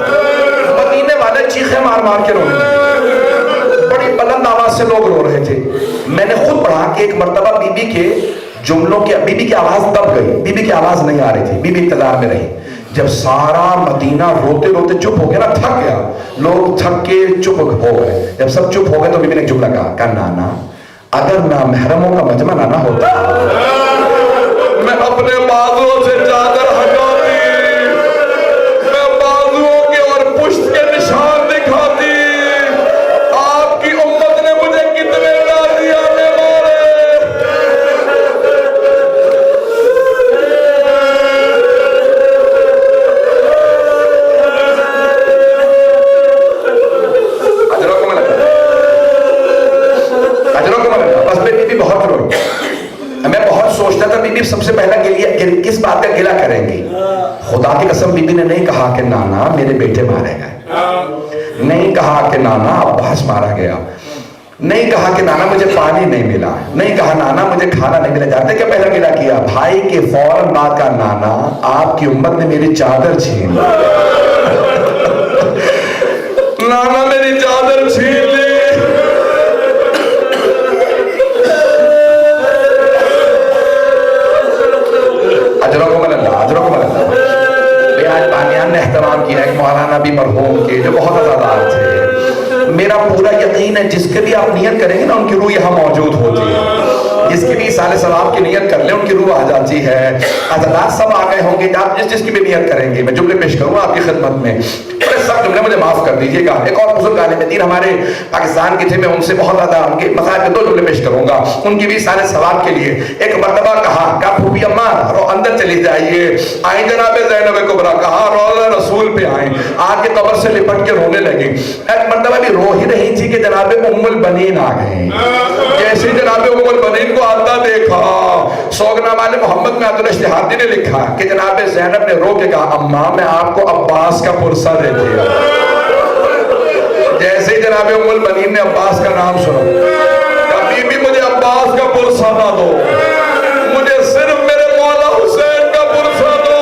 مدینے والے چیخے مار مار کے رو رہے تھے, بڑی بلند آواز سے لوگ رو رہے تھے. میں نے خود پڑھا کہ ایک مرتبہ بی بی کے جملوں کی, بی بی کی آواز دب گئی, بی بی کی آواز نہیں آ رہی تھی, بی بی انتظار میں رہی. جب سارا مدینہ روتے روتے چپ ہو گیا نا, تھک گیا, لوگ تھک کے چپ ہو گئے. جب سب چپ ہو گئے تو بی بی نے ایک جملہ کہا نانا اگر نامحرموں کا مجمع نہ ہوتا میں اپنے بازوؤں سے چادر ہٹاتی, میں بازوؤں کے اور پشت کے نشان دکھاتی. آپ کی امت نے مجھے کتنے غازیانے مارے. اجروں کو ملتا, اجروں کو ملتا. بس میں بی بی بہت روئی. میں بہت سوچتا تھا بی بی سب سے پہلا کس بات کا گلہ کریں گی. خدا کی قسم بی بی نے نہیں کہا کہ نانا میرے بیٹے مارے گئے, نہیں کہا کہ نانا عباس مارا گیا, نہیں کہا کہ نانا مجھے پانی نہیں ملا, نہیں کہا نانا مجھے کھانا نہیں ملا. جانتے کیا پہلا گلہ کیا؟ بھائی کے فوراً بعد کا نانا آپ کی امت نے میری چادر چھین لی. نانا میری چادر چھین لی. نے احترام کیا ایک مولانا بھی مرحوم کے جو بہت عزادار تھے. میرا پورا یقین ہے جس کے بھی آپ نیت کریں گے نا ان کی روح یہاں موجود ہوتی ہے. جس کی بھی سال ثواب کی نیت کر لیں ان کی روح آ جاتی ہے. عزادار سب آ گئے ہوں گے, آپ جس کی بھی نیت کریں گے. میں جملے پیش کروں آپ کی خدمت میں, سب جملے مجھے معاف کر دیجیے گا. ایک اور بزرگ عالم دین ہمارے پاکستان کے تھے, میں ان سے بہت زیادہ ان کے مسائل کے 2 جملے پیش کروں گا ان کی بھی سارے ثواب کے لیے. ایک مرتبہ کہا پھوپھی اماں رو اندر چلی جائیے. آئیں جناب زینب کبریٰ, کہا روضہ رسول پہ آئیں, آ کے قبر سے لپٹ کے رونے لگیں. ایک مرتبہ بھی رو ہی رہی تھی کہ جناب ام البنین آ گئے. جیسے جناب ام البنین کو آتا دیکھا, سوگنا والے محمد میں عبد الاشتہادی نے لکھا کہ جناب زینب نے رو کے کہا اماں میں آپ کو عباس کا پرسہ دے دیا. جیسے جناب ام البنین نے عباس کا نام سنا, کبھی بھی مجھے عباس کا پرسہ نہ دو, مجھے صرف میرے مولا حسین کا پرسہ دو,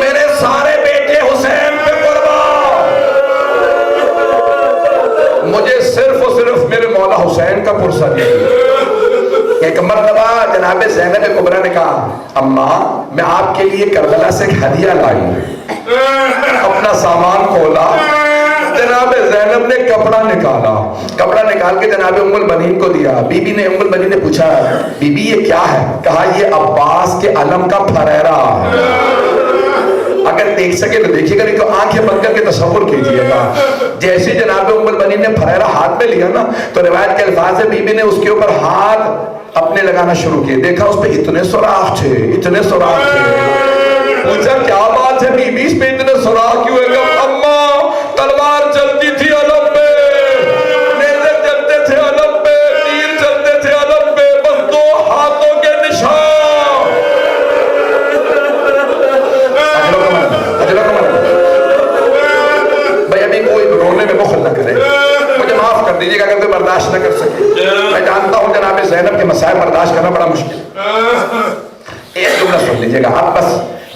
میرے سارے بیٹے حسین پہ قربان, مجھے صرف اور صرف میرے مولا حسین کا پرسہ دیجیے. ایک مرتبہ جناب زینب کبریٰ نے کہا اماں میں آپ کے لیے کربلا سے ایک ہدیہ لائی ہوں. اپنا سامان کھولا, جناب زینب نے کپڑا نکالا, کپڑا نکال کے جناب ام البنین کو دیا. بی بی نے ام البنین نے پوچھا بی بی یہ کیا ہے؟ کہا یہ عباس کے علم کا پھریرا ہے. اگر دیکھ سکے تو دیکھیے گا, نہیں تو آنکھیں بند کر کے تصور کیجئے گا. جیسے جناب ام البنین نے پھریرا ہاتھ میں لیا نا تو روایت کے الفاظ ہے بی بی نے اس کے اوپر ہاتھ اپنے لگانا شروع کیے. دیکھا اس پہ اتنے سوراخ تھے, اتنے سوراخ تھے. پوچھا کیا بات ہے بی بی اس پہ اتنے سوراخ کیوں ہے؟ کہ اماں تلوار چلتی تھی علم پہ, نیزے چلتے تھے علم پہ, تیر چلتے تھے علم پہ, بس 2 ہاتھوں کے نشان. بھائی ابھی کوئی رونے میں بخل نہ کرے, مجھے معاف کر دیجیے گا اگر کوئی برداشت نہ کر سکے. میں جانتا ہوں جناب زینب کے مسائل برداشت کرنا بڑا مشکل. ایک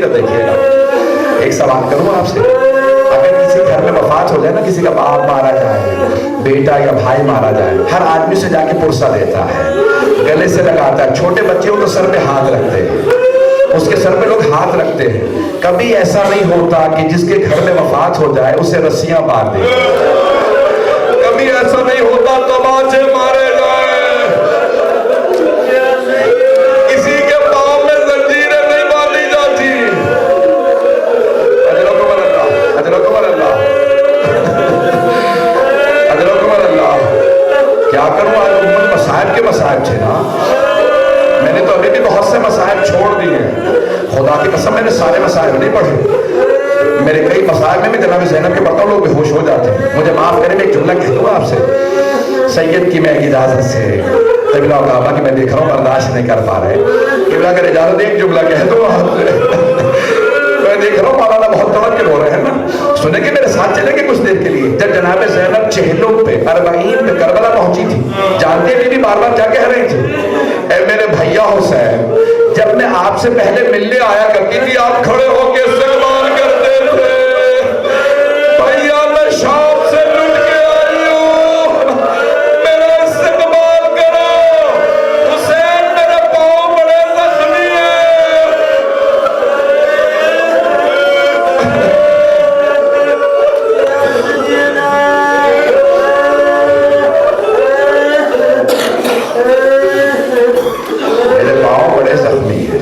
تو دیکھیے گا. ایک سوال کروں آپ سے, اگر کسی گھر میں وفات ہو جائے نا, کسی کا باپ مارا جائے, بیٹا یا بھائی مارا جائے, ہر آدمی سے جا کے پرسہ دیتا ہے, گلے سے لگاتا ہے. چھوٹے بچے ہو تو سر پہ ہاتھ رکھتے ہیں, اس کے سر پہ لوگ ہاتھ رکھتے ہیں. کبھی ایسا نہیں ہوتا کہ جس کے گھر میں وفات ہو جائے اسے رسیاں باندھ دیں. کبھی ایسا نہیں ہوتا تماچے مارے جائیں, کسی کے پاؤں میں زنجیریں نہیں باندھی جاتی. اجرکم اللہ, اجرکم اللہ, اجرکم اللہ. کیا کروں, آج امت مصائب کے مصائب تھے نا. میں نے تو ابھی بھی بہت سے مصائب چھوڑ دیے ہیں, خدا کی قسم میں نے سارے مصائب نہیں پڑھے. میرے کئی مصائب میں بھی جناب زینب کے پڑھتا ہوں لوگ بے ہوش ہو جاتے ہیں. مجھے معاف کریں, میں ایک جملہ کہہ دوں گا آپ سے, سید کی میں اجازت سے, قبلہ و کعبہ کی میں دیکھ رہا ہوں برداشت نہیں کر پا رہے, قبلہ اگر اجازت ایک جملہ کہہ دوں آپ سے. میں دیکھ رہا ہوں مولانا بہت توقع ہو رہے ہیں نا, سنیں گے میرے ساتھ چلیں گے کچھ دیر کے لیے. جب جناب زینب چہلوں پہ 40 پہ کربلا پہنچی تھی, جانتے بھی بار بار کیا کہہ رہی تھی, اے میرے بھیا حسین, جب میں آپ سے پہلے ملنے آیا کرتی تھی آپ کھڑے ہو کے استقبال کرتے تھے. بھیا میں شام سے لٹ کے آئی ہوں, میرا استقبال کرو. حسین میرے پاؤں بڑے زخمی ہیں. میرے پاؤں بڑے زخمی ہیں.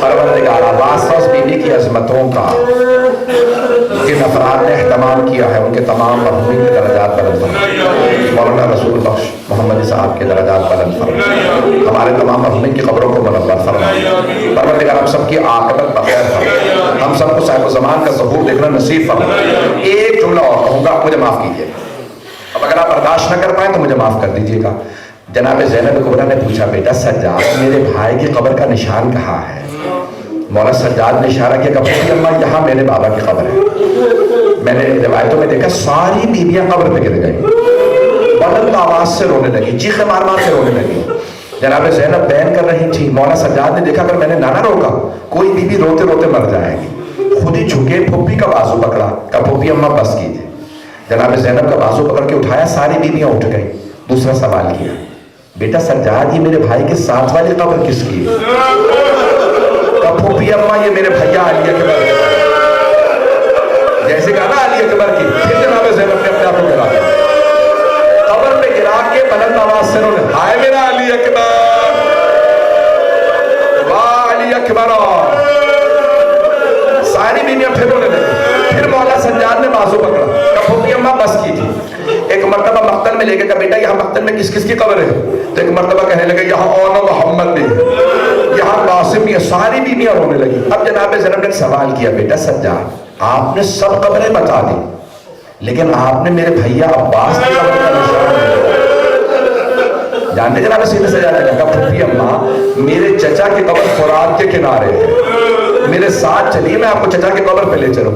پروردگارہ واسطہ اس بیوی کی عظمتوں کا جن افراد نے اہتمام کیا ہے ان کے تمام مرحومین کے درجات بلند فرما. مولانا رسول بخش محمد صاحب کے درجات بلند فرما. ہمارے تمام مرحومین کی قبروں کو منور فرما. پروردگار ہم سب کی عاقبت بخیر فرما. ہم سب کو صاحب الزمان کا ظہور دیکھنا نصیب فرما. ایک جملہ اور کہوں گا, مجھے معاف کیجیے. اب اگر آپ برداشت نہ کر پائیں تو مجھے معاف کر دیجیے گا. جناب زینب کبریٰ نے پوچھا, بیٹا سجاد میرے بھائی کی قبر کا نشان کہاں ہے؟ مولا سجاد نے اشارہ کیا کہ پھوپھی اماں یہاں میرے بابا کی قبر ہے. میں نے روایتوں میں دیکھا ساری بیویاں قبر پہ گر گئیں, بلند آواز سے رونے لگی, چیخیں مار مار سے رونے لگی. جناب زینب بیان کر رہی تھی, مولا سجاد نے دیکھا اگر میں نے نہ روکا کوئی بیوی روتے روتے مر جائے گی. خود ہی جھکے پھوپھی کا بازو پکڑا, کہا پھوپھی اماں بس کیجیے. جناب زینب کا بازو پکڑ کے اٹھایا, ساری بیویاں اٹھ گئی. دوسرا سوال کیا, بیٹا سجاد یہ میرے بھائی کے ساتھ والی قبر کس کی ہے؟ کہا پھوپھی اماں یہ میرے بھیا علی اکبر کی. جیسے کہا نا علی اکبر کی, پھر جناب زینب نے اپنے آپ کو گرا دیا, قبر پہ گرا کے بلند آواز سے رونے, ہائے میرا علی اکبر, واہ علی اکبر. ساری بیویاں پھر رونے لگی. پھر مولا سجاد نے بازو پکڑا, کہا پھوپھی اماں بس کی تھی. ایک مرتبہ مقتل میں لے کے کہا, بیٹا یہاں مقتل میں کس کس کی قبر ہے؟ تو ایک مرتبہ کہنے لگا یہاں اونا محمد بھی ہے, یہاں قاسم بھی ہے. ساری بیویاں رونے لگی. اب جناب زینب نے سوال کیا, بیٹا سجاد آپ نے سب قبریں بتا دی لیکن آپ نے میرے بھیا عباس کی قبر کا نشان نہیں. جانتے جناب سیدھے سے جانے لگا, پھوپھی اماں میرے چچا کی قبر فرات کے کنارے ہے, میرے ساتھ چلیے میں آپ کو چچا کی قبر پہ لے چلوں.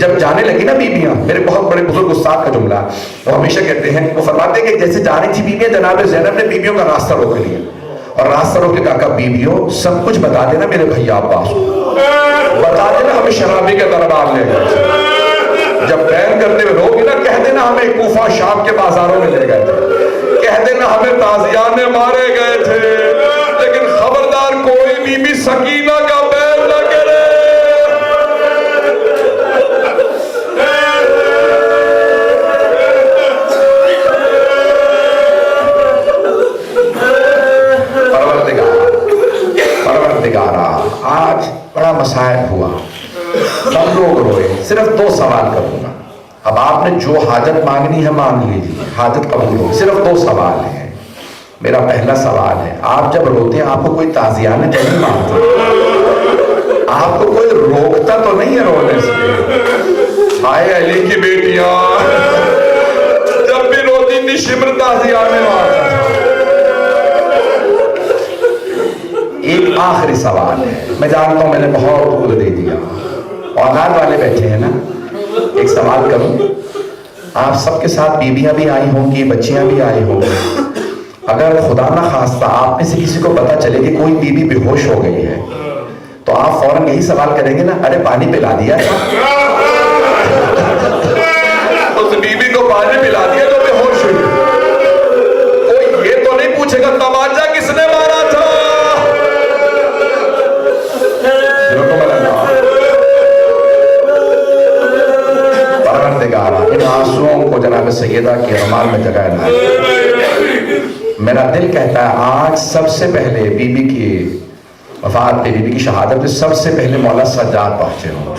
جب جانے لگی نا بیویاں, میرے بہت بڑے بزرگ استاد کا جملہ وہ ہمیشہ کہتے ہیں, وہ فرماتے ہیں کہ جیسے جا رہی تھی بیویاں, جناب زینب نے بیویوں کا راستہ روک لیا اور راستہ روک کے کہا, بیویوں سب کچھ بتا دینا میرے بھیا عباس کو, بتا دینا ہمیں شرابی کے دربار لے گئے. جب بیان کرتے ہوئے روگی نا, کہہ دینا ہمیں کوفہ شام کے بازاروں میں لے گئے تھے, کہہ دینا ہمیں تازیانے مارے گئے تھے, لیکن خبردار کوئی بی بی سکینہ کا بیان نہ کرے. پروردگارہ آج بڑا مسائب ہوا, سب لوگ روئے. صرف 2 سوال کروں گا, اب آپ نے جو حاجت مانگنی ہے مانگ لیجیے, حاجت قبول ہو. صرف 2 سوال ہیں. میرا پہلا سوال ہے, آپ جب روتے ہیں آپ کو کوئی تعزیانے تو نہیں مانگتا, آپ کو کوئی روکتا تو نہیں ہے رونے سے؟ ہائے علی کی بیٹیاں جب بھی روتی تھی شمر تعزیانے مانگتا. ایک آخری سوال ہے, میں جانتا ہوں میں نے بہت دور دے دیا, اولاد والے بیٹھے ہیں نا, ایک سوال کروں. آپ سب کے ساتھ بیویاں بھی آئی ہوں گی, بچیاں بھی آئی ہوں گی. اگر خدا نہ خواستہ آپ میں سے کسی کو پتا چلے کہ کوئی بیوی بے ہوش ہو گئی ہے, تو آپ فوراً یہی سوال کریں گے نا، ارے پانی پلا دیا تھا؟ اس بیوی کو پانی پلا دیا تو بے ہوش ہوئی، کوئی یہ تو نہیں پوچھے گا تماچا کس نے مارا تھا؟ پروردگارا ان آنسوؤں کو جناب سیدہ کی رمال میں جگہ نہ، میرا دل کہتا ہے آج سب سے پہلے بی بی کی وفات پہ، بی بی کی شہادت پہ سب سے پہلے مولا سجاد پہنچے ہوں،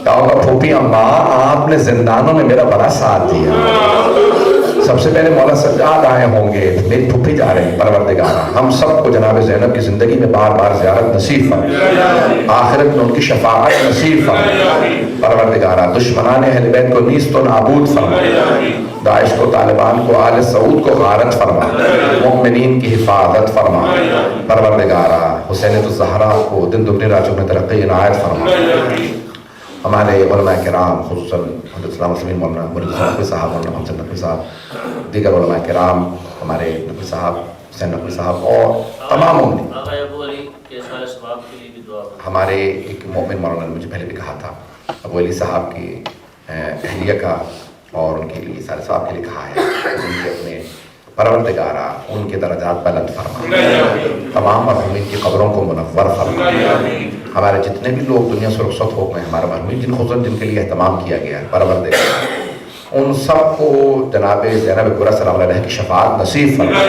کہا ہوگا پھوپھی اماں آپ نے زندانوں میں میرا بڑا ساتھ دیا، سب سے پہلے مولا سجاد آئے ہوں گے، میری پھوپھی جا رہی ہیں۔ پروردگارا ہم سب کو جناب زینب کی زندگی میں بار بار زیارت نصیب فرما، آخرت میں ان کی شفاعت نصیب فرما، پروردگارا دشمنان اہل بیت کو نیست و نابود فرما، داعش کو، طالبان کو، آل سعود کو غارت فرما، مؤمنین کی حفاظت فرما، پروردگارا حسین الزہرا کو دن دگنی راتوں میں ترقی عنایت فرما، ہمارے علماء کرام خصوصاً حضرت اسلام وسلم مولانا مرید نقوی صاحب، مولانا محمد نقوی صاحب، دیگر علماء کرام، ہمارے نقوی صاحب، حسین نقوی صاحب اور تمام مومنین، ہمارے ایک مومن مولانا نے مجھے پہلے بھی کہا تھا ابو علی صاحب کی اہلیہ کا اور ان کے لیے سارے صاحب کے لیے کہا ہے، ان کے اپنے پروردگارا ان کے درجات بلند فرما، تمام مرحومین کی قبروں کو منور فرما، ہمارے جتنے بھی لوگ دنیا سے رخصت ہو گئے، ہمارے مرحومین جن کے لیے اہتمام کیا گیا ہے، پروردگارا ان سب کو جناب زینب کبریٰ سلام علیہ کی شفاعت نصیب فرما،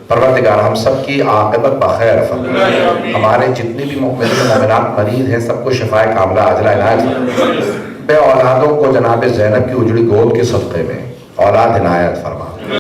پروردگار ہم سب کی عاقبت بخیر فرما، ہمارے جتنے بھی مؤمنین مومنات مریض ہیں سب کو شفاء کاملہ عاجلہ عنایت فرما، بے اولادوں کو جناب زینب کی اجڑی گود کے صدقے میں اولاد عنایت فرما،